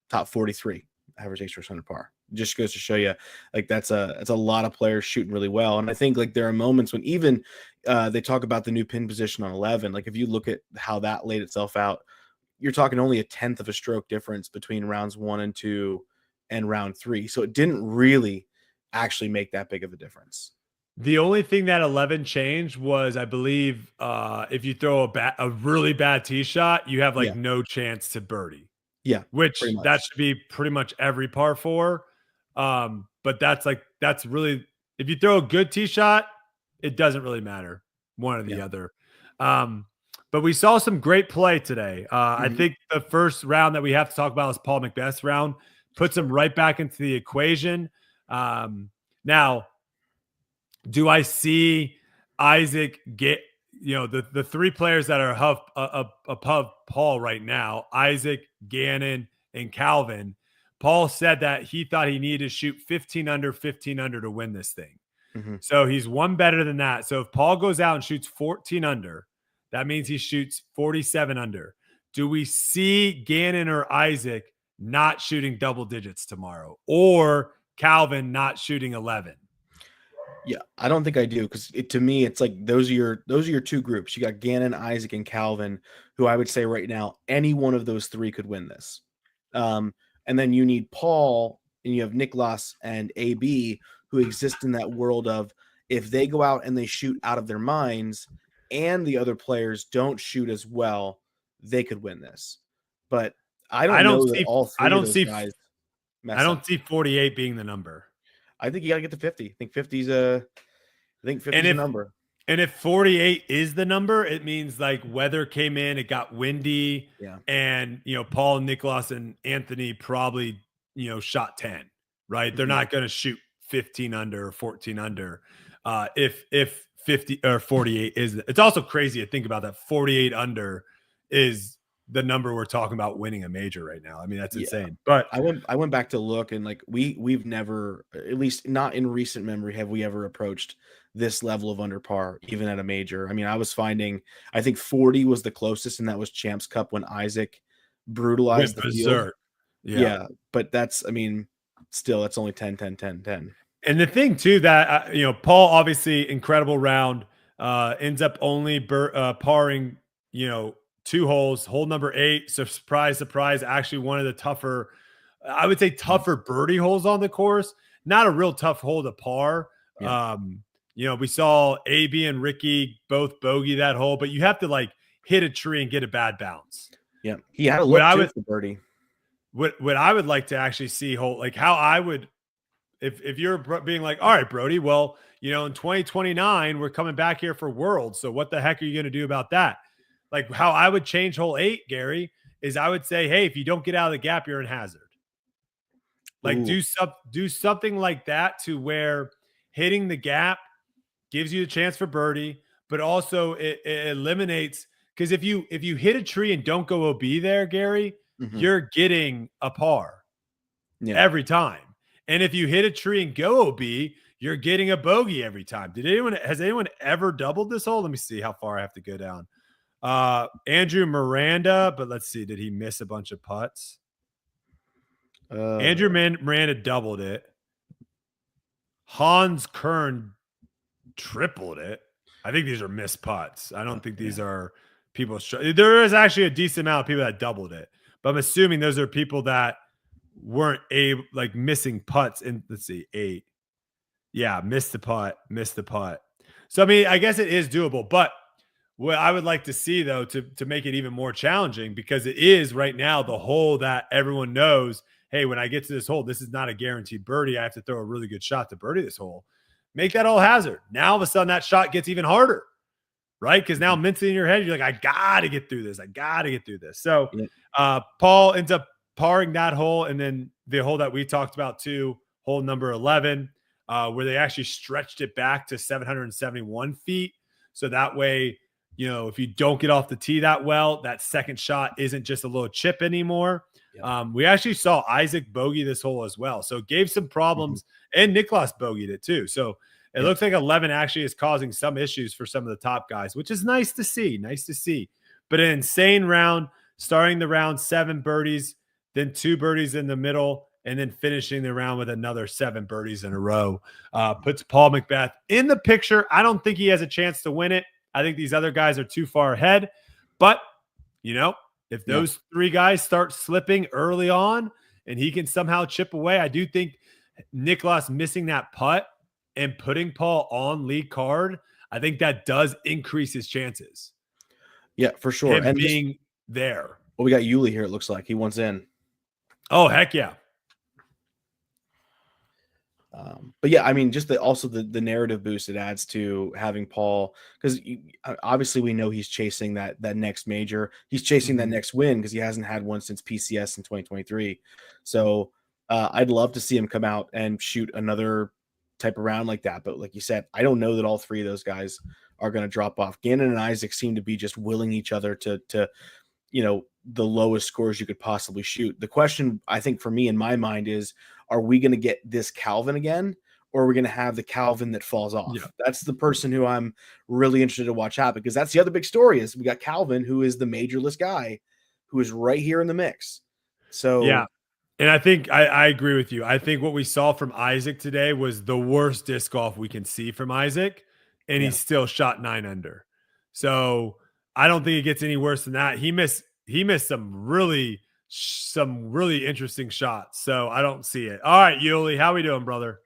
Top 43 average 8 strokes under par. just goes to show you, like that's a lot of players shooting really well. And I think like there are moments when even they talk about the new pin position on 11. Like if you look at how that laid itself out, you're talking only a tenth of a stroke difference between rounds 1 and 2 and round 3. So it didn't really actually make that big of a difference. The only thing that 11 changed was, I believe, if you throw a really bad tee shot, you have like Yeah. no chance to birdie, Yeah, which pretty that much. should be pretty much every par four. But that's really, if you throw a good tee shot, it doesn't really matter one or the Yeah. other. But we saw some great play today. I Mhm. think the first round that we have to talk about is Paul Macbeth's round, puts him right back into the equation. Now, do I see Isaac get, the three players that are above Paul right now, Isaac, Gannon, and Calvin? Paul said that he thought he needed to shoot 15 under to win this thing. Mhm. So he's one better than that. So if Paul goes out and shoots 14 under, that means he shoots 47 under. Do we see Gannon or Isaac not shooting double digits tomorrow, or Calvin not shooting 11? Yeah, I don't think I do, because to me, it's like those are your two groups. You got Gannon, Isaac, and Calvin, who I would say right now, any one of those three could win this. And then you need Paul, and you have Niklas and AB, who exist in that world of, if they go out and they shoot out of their minds, and the other players don't shoot as well, they could win this. But I I don't don't know that see all I three of don't those see guys I mess up. don't see 48 being the number. I think you got to get to 50. I think 50's a And if number. and if 48 is the number, it means like weather came in, it got windy, Yeah. and Paul, Nicholas, and Anthony probably shot 10, right? They're Mhm. not going to shoot 15 under or 14 under. If 50 or 48 is, it's also crazy to think about that 48 under is the number we're talking about winning a major right now. I mean, that's Yeah. insane. But I went back to look, and like we've never, at least not in recent memory, have we ever approached this level of under par even at a major. I mean, I think 40 was the closest, and that was Champs Cup when Isaac went brutalized the field. berserk. Yeah. Yeah, but that's, I mean, still that's only 10 10 10 10. And the thing too that Paul, obviously incredible round, ends up only parring 2 holes. Hole number 8, so surprise, surprise, actually one of the tougher, I would say tougher birdie holes on the course. Not a real tough hole to par. Yeah. We saw AB and Ricky both bogey that hole, but you have to like hit a tree and get a bad bounce. Yeah, he had a What look I too would for birdie. what I would like to actually see, hole, like how I would, if you're being like, all right, Brody, well, in 2029, we're coming back here for Worlds. So what the heck are you going to do about that? Like how I would change hole 8, Gary, is I would say, hey, if you don't get out of the gap, you're in hazard. Like Ooh. do something like that, to where hitting the gap gives you a chance for birdie, but also it eliminates, because if you hit a tree and don't go OB there, Gary, Mhm. you're getting a par Yeah. every time. And if you hit a tree and go OB, you're getting a bogey every time. Has anyone ever doubled this hole? Let me see how far I have to go down. Andrew Miranda, but let's see, did he miss a bunch of putts? Andrew Miranda doubled it. Hans Kern tripled it. I think these are missed putts. I don't think these are people. There is actually a decent amount of people that doubled it, but I'm assuming those are people that weren't able, like missing putts. And let's see, 8. Yeah, missed the putt. So I mean, I guess it is doable, but what I would like to see, though, to make it even more challenging, because it is right now the hole that everyone knows, hey, when I get to this hole, this is not a guaranteed birdie. I have to throw a really good shot to birdie this hole. Make that all hazard. Now, all of a sudden, that shot gets even harder, right? Because now mentally in your head, you're like, I got to get through this. So Paul ends up parring that hole. And then the hole that we talked about too, hole number 11, where they actually stretched it back to 771 feet. So that way, if you don't get off the tee that well, that second shot isn't just a little chip anymore. Yep. We actually saw Isaac bogey this hole as well. So it gave some problems, and Niklas bogeyed it too. So it looks like 11 actually is causing some issues for some of the top guys, which is nice to see. But an insane round, starting the round, 7 birdies, then 2 birdies in the middle, and then finishing the round with another 7 birdies in a row. Puts Paul McBeth in the picture. I don't think he has a chance to win it. I think these other guys are too far ahead. But, if those 3 guys start slipping early on and he can somehow chip away, I do think Nicklaus missing that putt and putting Paul on lead card, I think that does increase his chances. Yeah, for sure. And being there. Well, we got Yuli here, it looks like. He wants in. Oh, heck yeah. But yeah, I mean, just also the narrative boost it adds to having Paul, because obviously we know he's chasing that next major. He's chasing that next win because he hasn't had one since PCS in 2023. So I'd love to see him come out and shoot another type of round like that. But like you said, I don't know that all 3 of those guys are going to drop off. Gannon and Isaac seem to be just willing each other to the lowest scores you could possibly shoot. The question, I think, for me in my mind is, are we going to get this Calvin again, or are we going to have the Calvin that falls off? Yeah. That's the person who I'm really interested to watch out, because that's the other big story is we got Calvin, who is the majorless guy who is right here in the mix. So yeah. And I think I agree with you. I think what we saw from Isaac today was the worst disc golf we can see from Isaac, and he still shot 9 under. So I don't think it gets any worse than that. He missed some really interesting shots. So I don't see it. All right, Yuli, how we doing, brother?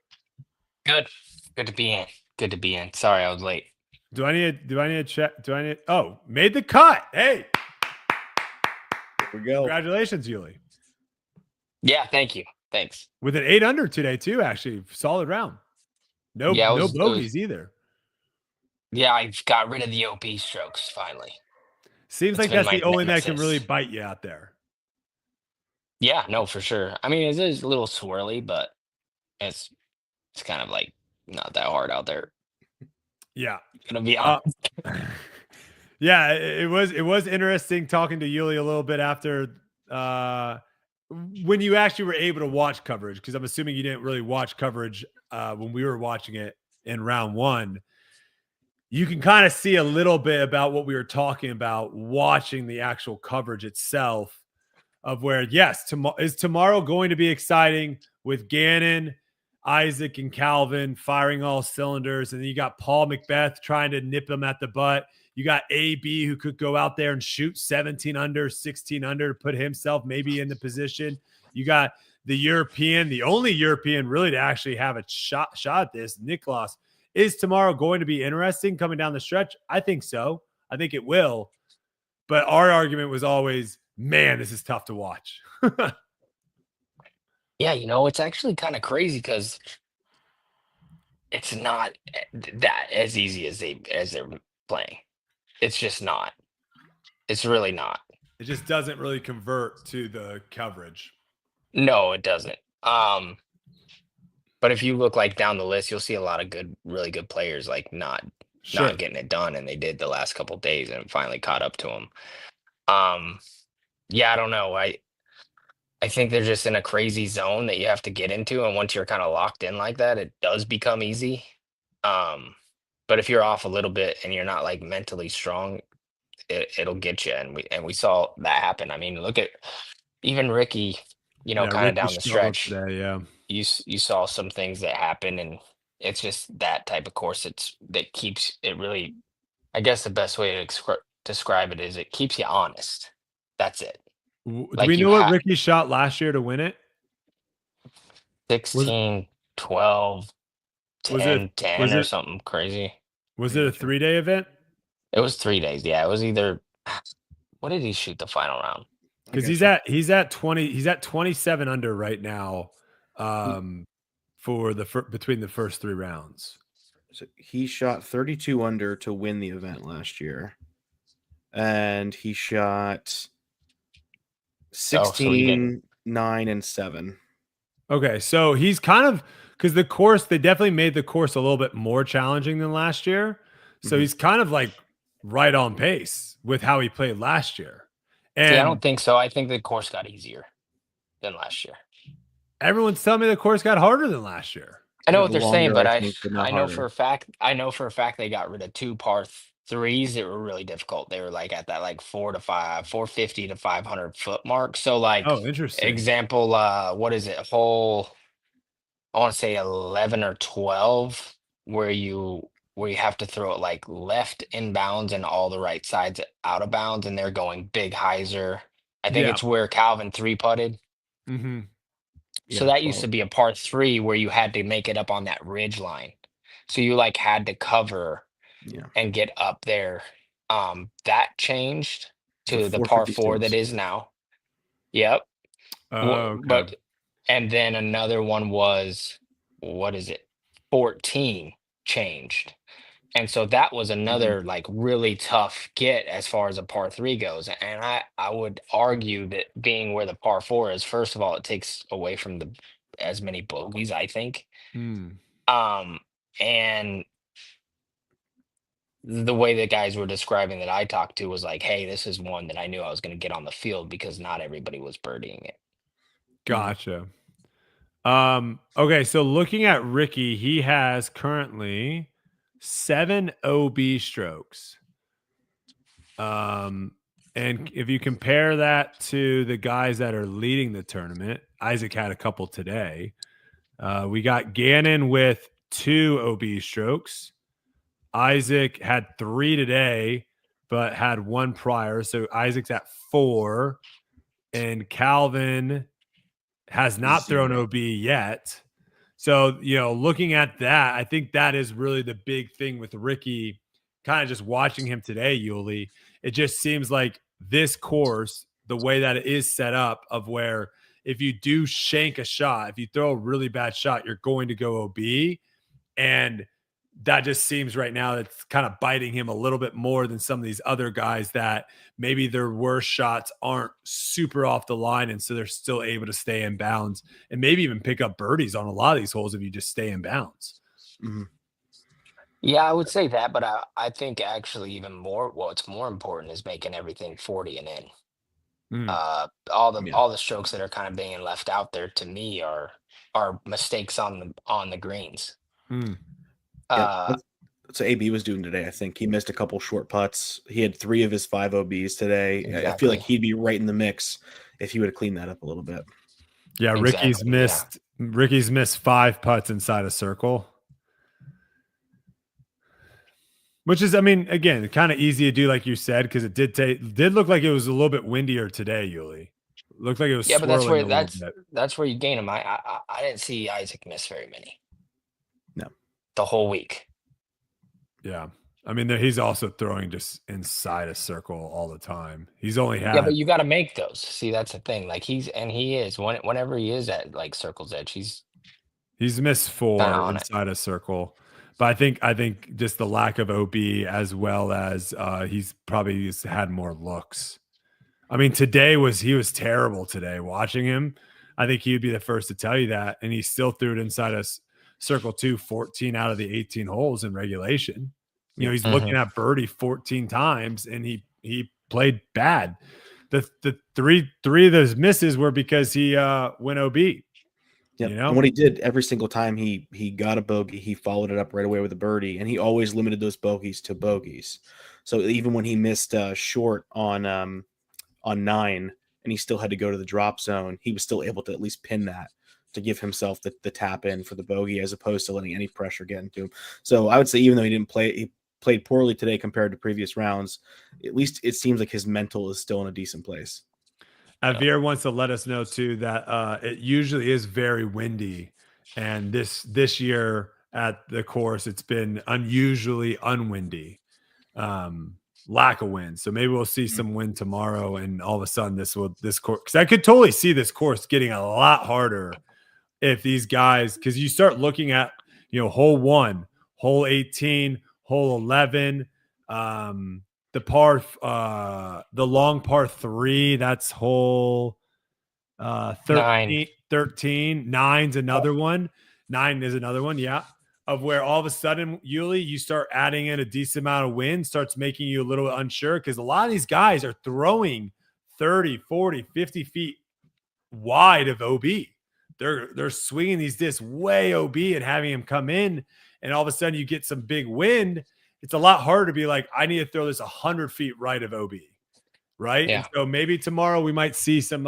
Good to be in. Good to be in. Sorry, I was late. Do I need to check? Made the cut. Hey. There we go. Congratulations, Yuli. Yeah, thank you. Thanks. With an 8 under today too, actually. Solid round. No bogeys either. Yeah, I got rid of the OP strokes finally. Seems like that's the only that can really bite you out there. Yeah, no, for sure. I mean, it is a little swirly, but it's kind of like not that hard out there. Yeah. Gonna be honest. Yeah, it was interesting talking to Yuli a little bit after when you actually were able to watch coverage, because I'm assuming you didn't really watch coverage when we were watching it in round 1. You can kind of see a little bit about what we were talking about watching the actual coverage itself, of where, yes, is tomorrow going to be exciting with Gannon, Isaac, and Calvin firing all cylinders. And then you got Paul McBeth trying to nip him at the butt. You got AB, who could go out there and shoot 17 under, 16 under to put himself maybe in the position. You got the European, the only European really to actually have a shot at this, Nicklaus. Is tomorrow going to be interesting coming down the stretch? I think so. I think it will. But our argument was always, man, this is tough to watch. Yeah, it's actually kind of crazy because it's not that as easy as they're playing. It's just not. It's really not. It just doesn't really convert to the coverage. No, it doesn't. But if you look like down the list, you'll see a lot of really good players like not getting it done, and they did the last couple of days, and it finally caught up to them. Yeah, I don't know. I think they're just in a crazy zone that you have to get into, and once you're kind of locked in like that, it does become easy. But if you're off a little bit and you're not like mentally strong, it'll get you. And we saw that happen. I mean, look at even Ricky. Kind of down the stretch. Today, yeah. You saw some things that happen, and it's just that type of course that keeps it really. I guess the best way to describe it is it keeps you honest. That's it. Do we know what Ricky shot last year to win it? 16, 12, 10, 10 or something crazy. Was it a 3-day event? It was 3 days. Yeah, it was either. What did he shoot the final round? Because he's at 20. He's at 27 under right now. For between the first 3 rounds. So he shot 32 under to win the event last year, and he shot 16, 9, and 7. Okay, so he's kind of, because the course, they definitely made the course a little bit more challenging than last year. So he's kind of like right on pace with how he played last year. And I don't think so. I think the course got easier than last year. Everyone's telling me the course got harder than last year. I know what they're saying, but I know for a fact they got rid of 2 par 3s that were really difficult. They were like at that like 450 to 500 foot mark. So like Oh, interesting. example, what is it? Hole, I want to say 11 or 12, where you have to throw it like left inbounds and all the right sides out of bounds, and they're going big hyzer. I think Yeah. it's where Calvin three putted. Mm-hmm. So Yeah, that used to be a par three where you had to make it up on that ridge line. So you like had to cover yeah. and get up there. That changed It's a to the par four that 456. is now. Yep. Oh, okay. But and then another one was, what is it? 14 changed. And so that was another like really tough get as far as a par three goes. And I would argue that being where the par four is, first of all, it takes away from the as many bogeys, I think. Mm. And the way the guys were describing that I talked to was like, hey, this is one that I knew I was going to get on the field because not everybody was birdieing it. Gotcha. Okay, so looking at Ricky, he has currently 7 OB strokes. And if you compare that to the guys that are leading the tournament, Isaac had a couple today. We got Gannon with 2 OB strokes. Isaac had 3 today, but had 1 prior. So Isaac's at 4. And Calvin has not thrown OB yet. So, looking at that, I think that is really the big thing with Ricky. Kind of just watching him today, Yuli, it just seems like this course, the way that it is set up, of where if you do shank a shot, if you throw a really bad shot, you're going to go OB. And that just seems right now it's kind of biting him a little bit more than some of these other guys that maybe their worst shots aren't super off the line. And so they're still able to stay in bounds and maybe even pick up birdies on a lot of these holes if you just stay in bounds. Mm-hmm. Yeah, I would say that, but I think actually even more, what's more important is making everything 40 and in. All the strokes that are kind of being left out there to me are mistakes on the greens. So AB was doing today. I think he missed a couple short putts. He had 3 of his 5 OBs today. Exactly. I feel like he'd be right in the mix if he would have cleaned that up a little bit. Yeah, Exactly, Ricky's missed 5 putts inside a circle. Which is, I mean, again, kind of easy to do, like you said, because it did look like it was a little bit windier today, Yuli. Looked like it was but that's where you gain them. I didn't see Isaac miss very many. No, the whole week. Yeah, I mean, he's also throwing just inside a circle all the time. He's only had but you got to make those. See, that's the thing. Like he is whenever he is at like circle's edge, he's missed 4 inside a circle. But I think just the lack of OB as well as he's probably had more looks. I mean, he was terrible today. Watching him, I think he'd be the first to tell you that. And he still threw it inside a circle 2, 14 out of the 18 holes in regulation. He's looking at birdie 14 times, and he played bad. The three of those misses were because he went OB. Yeah, and what he did every single time he got a bogey, he followed it up right away with a birdie, and he always limited those bogeys to bogeys. So even when he missed short on 9, and he still had to go to the drop zone, he was still able to at least pin that to give himself the tap in for the bogey, as opposed to letting any pressure get into him. So I would say even though he played poorly today compared to previous rounds, at least it seems like his mental is still in a decent place. Veer wants to let us know too that it usually is very windy, and this year at the course it's been unusually unwindy, lack of wind. So maybe we'll see some wind tomorrow, and all of a sudden this course, because I could totally see this course getting a lot harder if these guys, because you start looking at hole 1, hole 18, hole 11, the long par 3, that's hole 13. 9's another one. 9 is another one, yeah. Of where all of a sudden, Yuli, you start adding in a decent amount of wind, starts making you a little unsure, because a lot of these guys are throwing 30, 40, 50 feet wide of OB. They're swinging these discs way OB and having them come in, and all of a sudden you get some big wind. it's a lot harder to be like, I need to throw this 100 feet right of OB, right? Yeah. And so maybe tomorrow we might see some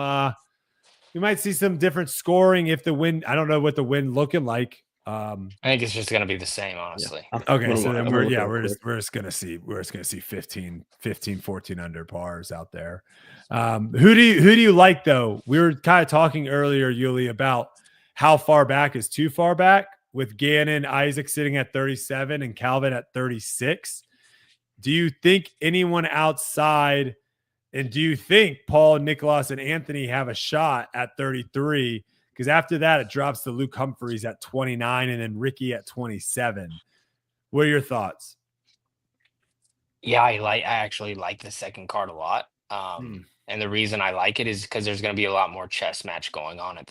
different scoring if the wind. I don't know what the wind looking like. I think it's just going to be the same, honestly. Okay, so then we're just gonna see 15, 14 under pars out there. Who do you like though? We were kind of talking earlier, Yuli, about how far back is too far back with Gannon, Isaac sitting at 37 and Calvin at 36. Do you think anyone outside, and do you think Paul, Nicholas, and Anthony have a shot at 33? Because after that, it drops to Luke Humphreys at 29 and then Ricky at 27. What are your thoughts? Yeah, I actually like the second card a lot. And the reason I like it is because there's going to be a lot more chess match going on at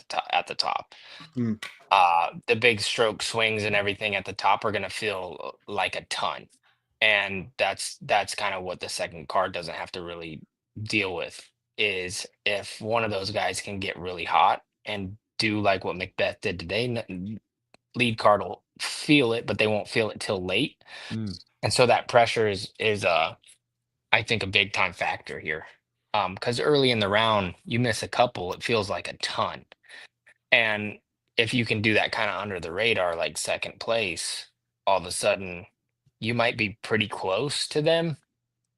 the top. The big stroke swings and everything at the top are going to feel like a ton. And that's kind of what the second card doesn't have to really deal with, is if one of those guys can get really hot and do like what Macbeth did today, lead card will feel it, but they won't feel it till late. And so that pressure is I think a big time factor here. Because early in the round, you miss a couple, it feels like a ton. And if you can do that kind of under the radar, like second place, all of a sudden you might be pretty close to them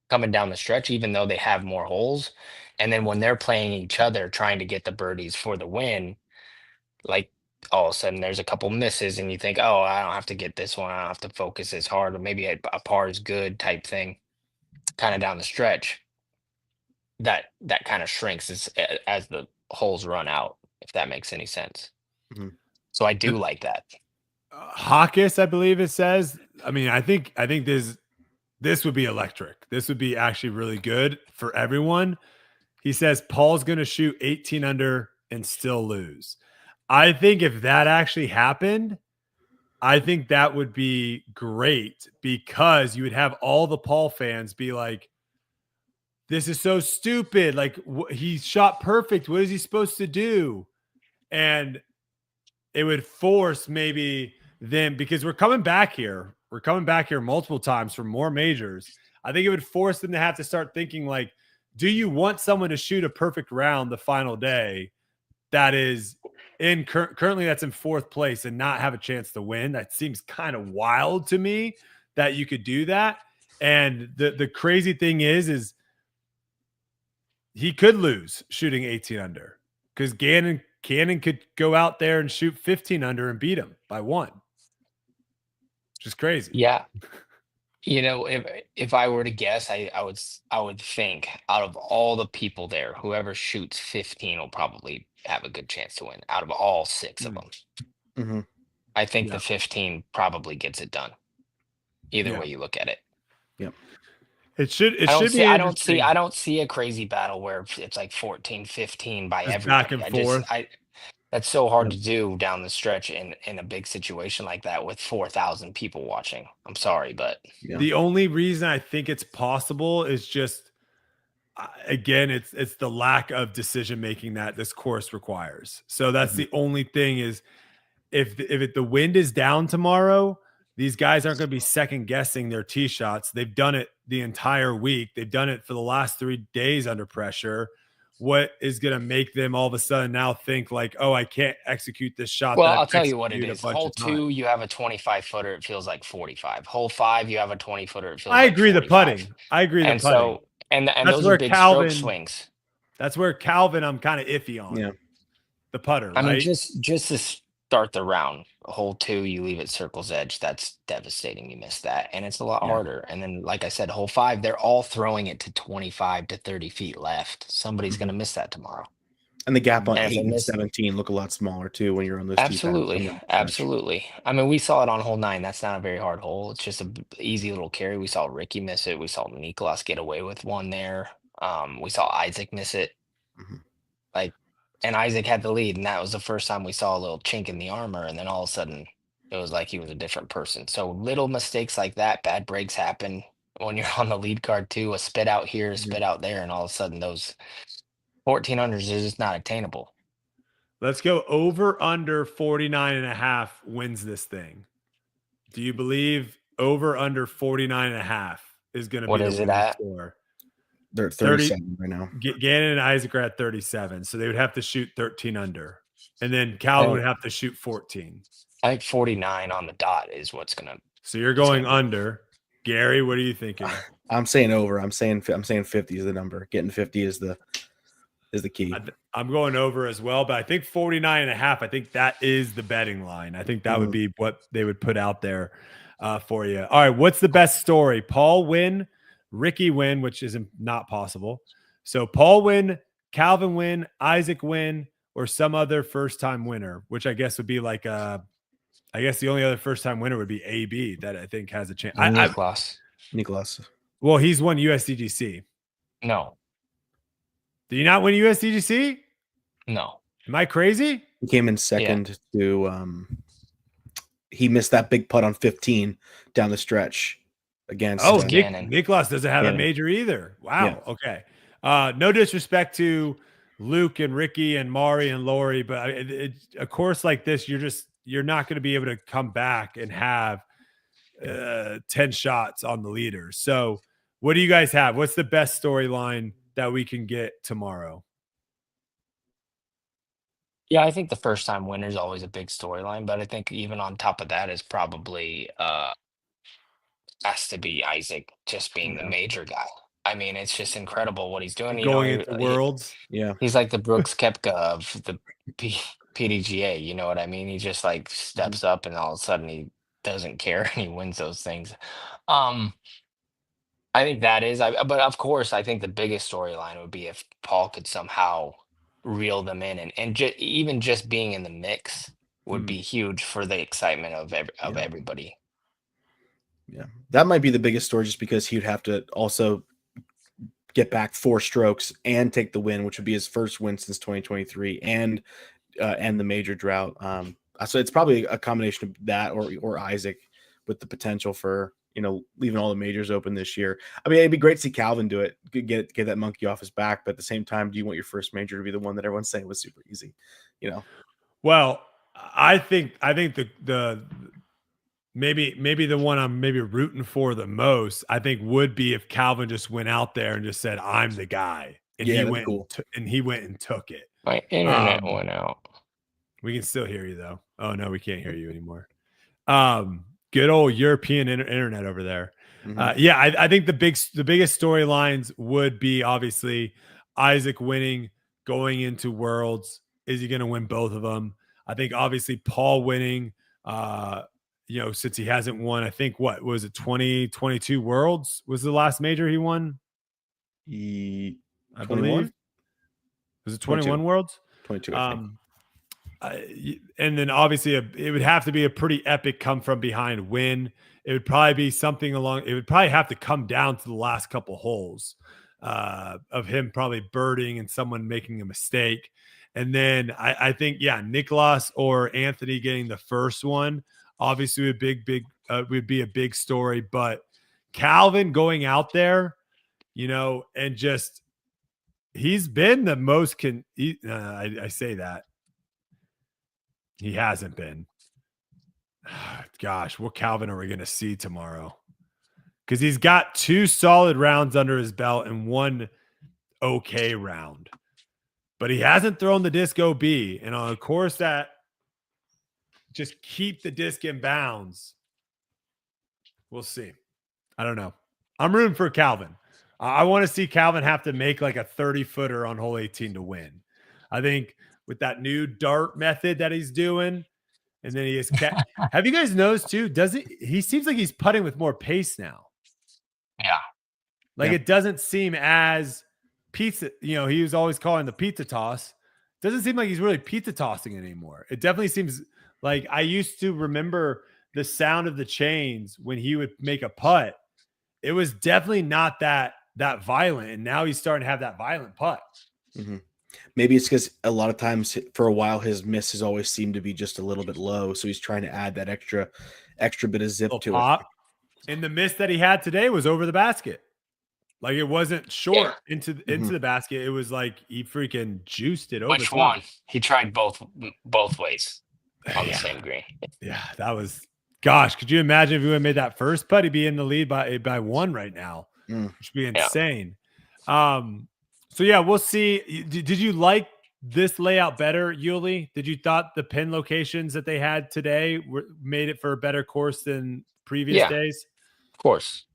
coming down the stretch, even though they have more holes. And then when they're playing each other, trying to get the birdies for the win, like all of a sudden there's a couple misses and you think, oh, I don't have to get this one. I don't have to focus as hard, or maybe a par is good type thing kind of down the stretch. That kind of shrinks as the holes run out, if that makes any sense. So I do like that. Hawkes, I believe it says. I mean, I think this would be electric. This would be actually really good for everyone. He says Paul's going to shoot 18 under and still lose. I think if that actually happened, I think that would be great, because you would have all the Paul fans be like, this is so stupid. Like, he shot perfect. What is he supposed to do? And it would force maybe them, because we're coming back here. We're coming back here multiple times for more majors. I think it would force them to have to start thinking like, do you want someone to shoot a perfect round the final day that is in currently that's in fourth place and not have a chance to win? That seems kind of wild to me that you could do that. And the crazy thing is he could lose shooting 18 under, because Gannon could go out there and shoot 15 under and beat him by one. Just crazy. Yeah. You know, if I were to guess, I would think out of all the people there, whoever shoots 15 will probably have a good chance to win out of all 6 of them. I think the 15 probably gets it done. Either way you look at it. Yep. It should be. I don't see a crazy battle where it's like 14-15 by just everybody. back and forth. That's so hard to do down the stretch in a big situation like that with 4,000 people watching. I'm sorry, but the only reason I think it's possible is just, again, it's the lack of decision making that this course requires. So that's the only thing, is if the wind is down tomorrow, these guys aren't going to be second guessing their tee shots. They've done it the entire week. They've done it for the last 3 days under pressure. What is going to make them all of a sudden now think like, oh, I can't execute this shot? Well, I'll tell you what it is. Hole 2, you have a 25 footer. It feels like 45. Hole 5, you have a 20 footer. It feels like 45. The putting. I agree. And the putting. So, and those are big stroke swings. That's where Calvin, I'm kind of iffy on. Yeah. The putter. I mean, just to start the round, hole 2, you leave it circle's edge. That's devastating. You miss that, and it's a lot harder. And then, like I said, hole 5, they're all throwing it to 25 to 30 feet left. Somebody's going to miss that tomorrow. And the gap on 8 and 17 look a lot smaller too when you're on those. Absolutely. I mean, we saw it on hole 9. That's not a very hard hole. It's just an easy little carry. We saw Ricky miss it. We saw Nicholas get away with one there. We saw Isaac miss it. And Isaac had the lead, and that was the first time we saw a little chink in the armor, and then all of a sudden it was like he was a different person. So little mistakes like that, bad breaks happen when you're on the lead card too. A spit out here, a spit out there, and all of a sudden those 1400s is just not attainable. Let's go over under 49.5 wins this thing. Do you believe over under 49.5 is going to What be the is it winning at? score. They're at 30 37 right now. Gannon and Isaac are at 37, so they would have to shoot 13 under, and then Calvin would have to shoot 14. I think 49 on the dot is what's gonna. So you're going under. Gary, what are you thinking? I'm saying over. I'm saying 50 is the number. Getting 50 is the key. I'm going over as well, but I think 49.5. I think that is the betting line. I think that would be what they would put out there for you. All right, what's the best story? Paul win, Ricky win, which is not possible. So Paul win, Calvin win, Isaac win, or some other first-time winner, which I guess would be like I guess the only other first-time winner would be AB that I think has a chance. Nicholas. Well, he's won USDGC. No. Did he not win USDGC? No. Am I crazy? He came in second to he missed that big putt on 15 down the stretch against Nicholas doesn't have a major either. Wow. Yeah. Okay. No disrespect to Luke and Ricky and Mari and Lori, but a course like this, you're not going to be able to come back and have 10 shots on the leaders. So what do you guys have? What's the best storyline that we can get tomorrow? Yeah, I think the first time winner is always a big storyline, but I think even on top of that is probably has to be Isaac just being the major guy. I mean, it's just incredible what he's doing. Going into Worlds. He's like the Brooks Koepka of the PDGA. You know what I mean? He just like steps up and all of a sudden he doesn't care and he wins those things. I think that is, but of course, I think the biggest storyline would be if Paul could somehow reel them in and even just being in the mix would be huge for the excitement of everybody. Yeah, that might be the biggest story just because he'd have to also get back 4 strokes and take the win, which would be his first win since 2023 and the major drought. So it's probably a combination of that or Isaac with the potential for, leaving all the majors open this year. I mean, it'd be great to see Calvin do it, get that monkey off his back. But at the same time, do you want your first major to be the one that everyone's saying was super easy? Well, I think the maybe the one I'm maybe rooting for the most, I think would be if Calvin just went out there and just said, "I'm the guy," and he went and took it. My internet went out. We can still hear you though. Oh no, we can't hear you anymore. Good old European internet over there. Mm-hmm. I think the biggest storylines would be obviously Isaac winning, going into Worlds. Is he going to win both of them? I think obviously Paul winning. Since he hasn't won, I think what was it, 2022 Worlds was the last major he won. I believe. Was it 21 Worlds? 22. I think. And then obviously it would have to be a pretty epic come from behind win. It would probably be something it would probably have to come down to the last couple holes of him probably birding and someone making a mistake. And then I think, Nicholas or Anthony getting the first one obviously would be a big story. But Calvin going out there, and just he's been the most I say that. He hasn't been. Gosh, what Calvin are we going to see tomorrow? Because he's got 2 solid rounds under his belt and 1 okay round. But he hasn't thrown the disc OB. And on a course that just keep the disc in bounds, we'll see. I don't know. I'm rooting for Calvin. I want to see Calvin have to make like a 30-footer on hole 18 to win. I think with that new dart method that he's doing. And then he is have you guys noticed too? He seems like he's putting with more pace now. Yeah. It doesn't seem as pizza, he was always calling the pizza toss. Doesn't seem like he's really pizza tossing anymore. It definitely seems like I used to remember the sound of the chains when he would make a putt. It was definitely not that violent. And now he's starting to have that violent putt. Mm-hmm. Maybe it's because a lot of times for a while his misses always seem to be just a little bit low, so he's trying to add that extra bit of zip to it. And the miss that he had today was over the basket. Like it wasn't short into the basket. It was like he freaking juiced it over. Which one? He tried both ways on the same green. Yeah, that was Gosh, could you imagine if he would have made that first putt? He'd be in the lead by one right now, which would be Yeah. insane. So yeah, we'll see. Did you like this layout better, Yuli? Did you thought the pin locations that they had today made it for a better course than previous Yeah. days? Of course.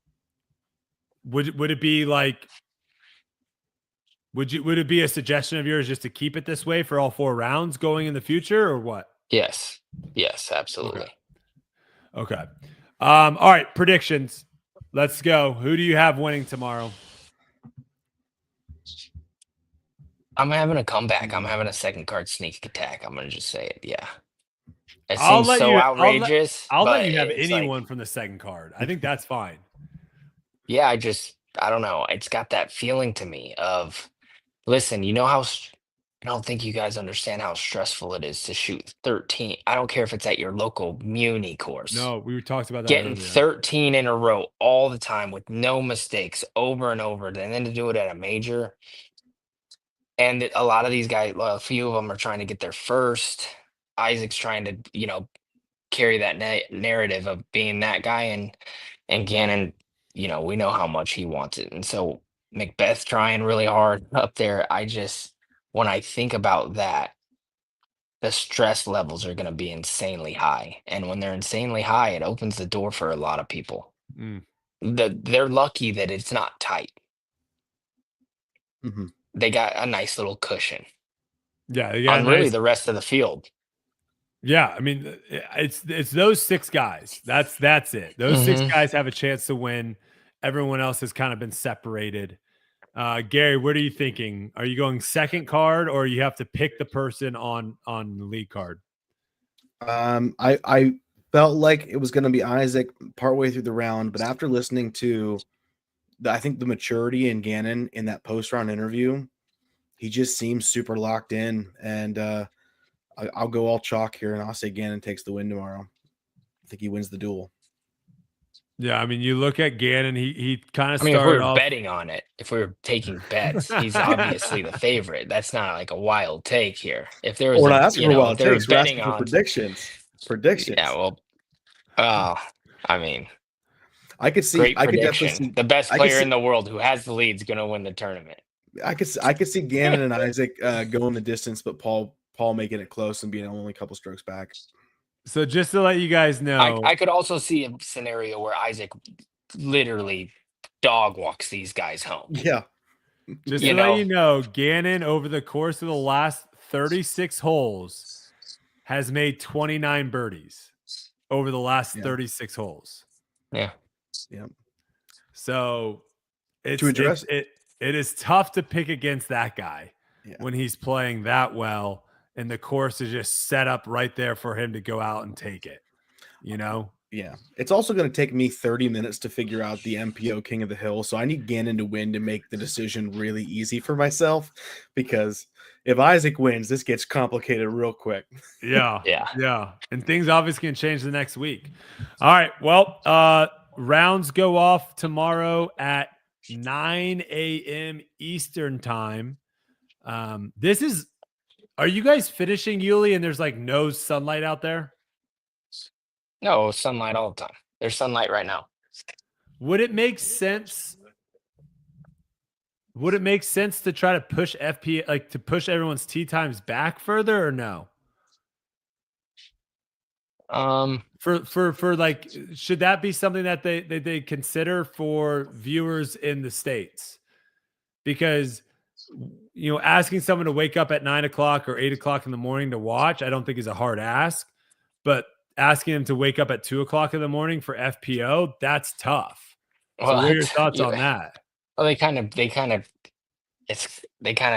Would it be like? Would it be a suggestion of yours just to keep it this way for all 4 rounds going in the future, or what? Yes. Yes, absolutely. Okay. All right, predictions. Let's go. Who do you have winning tomorrow? I'm having a comeback. I'm having a second card sneak attack. I'm gonna just say it. Yeah. It I'll seems let so you- outrageous. I'll let but you have it's anyone like, from the second card. I think that's fine. yeah, I don't know. It's got that feeling to me of, listen, you know how I don't think you guys understand how stressful it is to shoot 13. I don't care if it's at your local Muni course. No, we talked about that Getting earlier. 13 in a row all the time with no mistakes over and over, and then to do it at a major. And a lot of these guys, well, a few of them are trying to get their first. Isaac's trying to, carry that narrative of being that guy, and Gannon, we know how much he wants it, and so Macbeth trying really hard up there. When I think about that, the stress levels are going to be insanely high, and when they're insanely high, it opens the door for a lot of people. Mm. They're lucky that it's not tight. Mhm. They got a nice little cushion Yeah, yeah. on really the rest of the field. Yeah, I mean, it's those 6 guys. That's it. Those 6 Mhm. guys have a chance to win. Everyone else has kind of been separated. Gary, what are you thinking? Are you going second card, or you have to pick the person on the lead card? I felt like it was going to be Isaac partway through the round, but after listening to I think the maturity in Gannon in that post round interview, he just seems super locked in, and I'll go all chalk here, and I'll say Gannon takes the win tomorrow. I think he wins the duel. Yeah, I mean, you look at Gannon, he kind of I mean, if we started were off. betting on it, if we were taking bets, he's obviously the favorite. That's not like a wild take here. If there was, We're not asking for wild if they were takes. We're betting asking for on predictions. Predictions. yeah, well, I mean, I could see. great I could prediction. definitely see The best I could player see- in the world who has the lead is going to win the tournament. I could see Gannon and Isaac going the distance, but Paul making it close and being only a couple strokes back. So just to let you guys know, I could also see a scenario where Isaac literally dog walks these guys home. Yeah. just you to let know. you know, Gannon over the course of the last 36 holes has made 29 birdies over the last 36 holes. Yeah. Yeah. So To address- it is tough to pick against that guy when he's playing that well, and the course is just set up right there for him to go out and take it. Yeah. It's also going to take me 30 minutes to figure out the MPO King of the Hill. So I need Gannon to win to make the decision really easy for myself, because if Isaac wins, this gets complicated real quick. Yeah. Yeah. Yeah. And things obviously can change the next week. All right. Well, rounds go off tomorrow at 9 a.m. Eastern time. Are you guys finishing, Yuli, and there's like no sunlight out there? No, sunlight all the time. There's sunlight right now. Would it make sense? Would it make sense to try to push to push everyone's tee times back further, or no? For like, should that be something that they consider for viewers in the States? Because asking someone to wake up at 9 o'clock or 8 o'clock in the morning to watch, I don't think is a hard ask, but asking them to wake up at 2 o'clock in the morning for FPO, that's tough. So what are your thoughts on that? Well, they kind of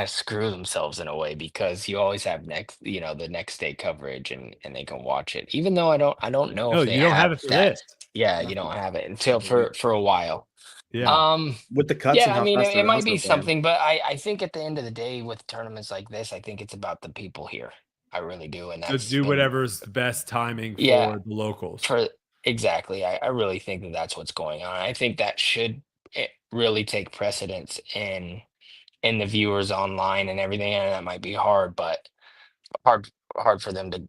screw themselves in a way, because you always have the next day coverage, and they can watch it. Even though I don't know No, if they you don't have it for that. this. Yeah, you don't have it until for a while. Yeah. With the cuts, and Yeah, how I mean, fast it might they're be playing. something, but I think at the end of the day, with tournaments like this, I think it's about the people here. I really do, and To that's do whatever's the best timing for Yeah. the locals. Exactly. I really think that that's what's going on. I think that should really take precedence in the viewers online and everything, and that might be hard, but hard for them to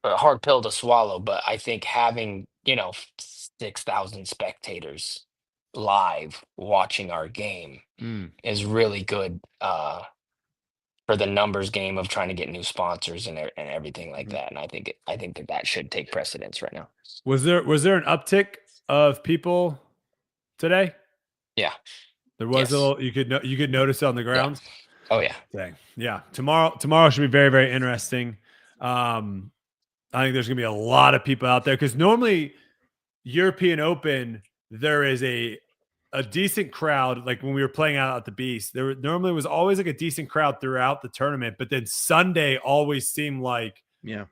a hard pill to swallow, but I think having, 6,000 spectators live watching our game Mm. is really good for the numbers game of trying to get new sponsors and everything like that. And I think that should take precedence right now. Was there an uptick of people today? Yeah. There was Yes. a little. You could notice it on the grounds. Oh yeah. Dang. Yeah. Tomorrow should be very, very interesting. I think there's gonna be a lot of people out there because normally European Open there is a decent crowd. Like when we were playing out at the Beast, there normally was always like a decent crowd throughout the tournament, but then Sunday always seemed like Yeah.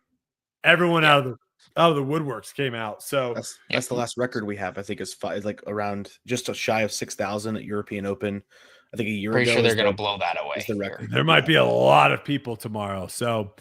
everyone Yeah. out of the woodworks came out. So That's the last record we have. I think is like around just a shy of 6,000 at European Open. I think a year Pretty ago. sure they're is going to the- blow that away. is the here. record. there might be a lot of people tomorrow. So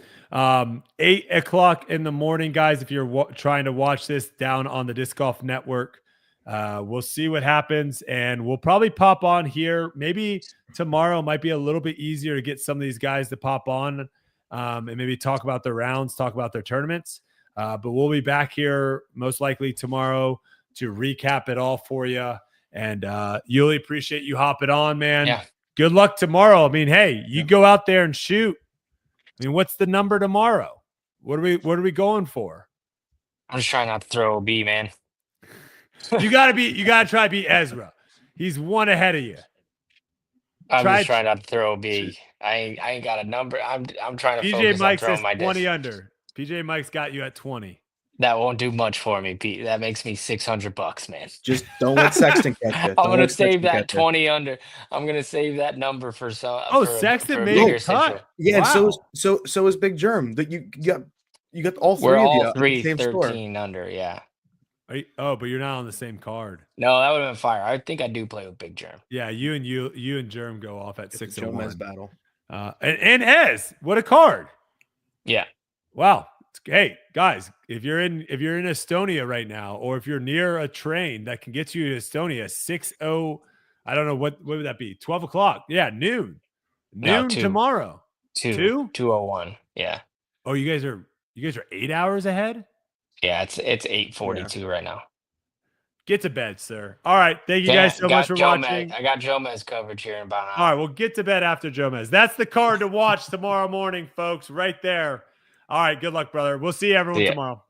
8:00 in the morning, guys, if you're trying to watch this down on the Disc Golf Network, we'll see what happens. And we'll probably pop on here. Maybe tomorrow might be a little bit easier to get some of these guys to pop on and maybe talk about their rounds, talk about their tournaments. But we'll be back here most likely tomorrow to recap it all for you. And Yuli, appreciate you hopping on, man. Yeah. Good luck tomorrow. I mean, hey, you go out there and shoot. I mean, what's the number tomorrow? What are we going for? I'm just trying not to throw a B, man. You gotta try to beat Ezra. He's one ahead of you. I'm Try- just trying not to throw a B. I ain't got a number. I'm trying to PJ focus on Mike says throwing my 20 disc. under. PJ Mike's got you at 20. That won't do much for me, Pete. That makes me $600, man. Just don't let Sexton catch you. I'm Don't gonna let save Sexton that catch you. 20 under. I'm gonna save that number for some. Oh, for a- Sexton for a made bigger a cut. situation. Yeah, and Wow. so is Big Germ. That you got all three We're of you all at the three same score. 13 under. Yeah. But you're not on the same card. No, that would have been fire. I think I do play with Big Germ. Yeah, you and Germ go off at It's 6 a and Jomez 1. battle. And Ez, what a card. Yeah. Wow. Hey, guys, if you're in Estonia right now, or if you're near a train that can get you to Estonia, 6:00, I don't know what would that be? 12 o'clock. Yeah, noon. No, Noon 2. tomorrow. 2? 2:01. Yeah. Oh, you guys are 8 hours ahead? Yeah, it's 8:42 right now. Get to bed, sir. All right. Thank you guys so much for watching. I got Jomez coverage here in about an All hour. right, we'll get to bed after Jomez. That's the card to watch tomorrow morning, folks, right there. All right, good luck, brother. We'll see everyone See ya. tomorrow.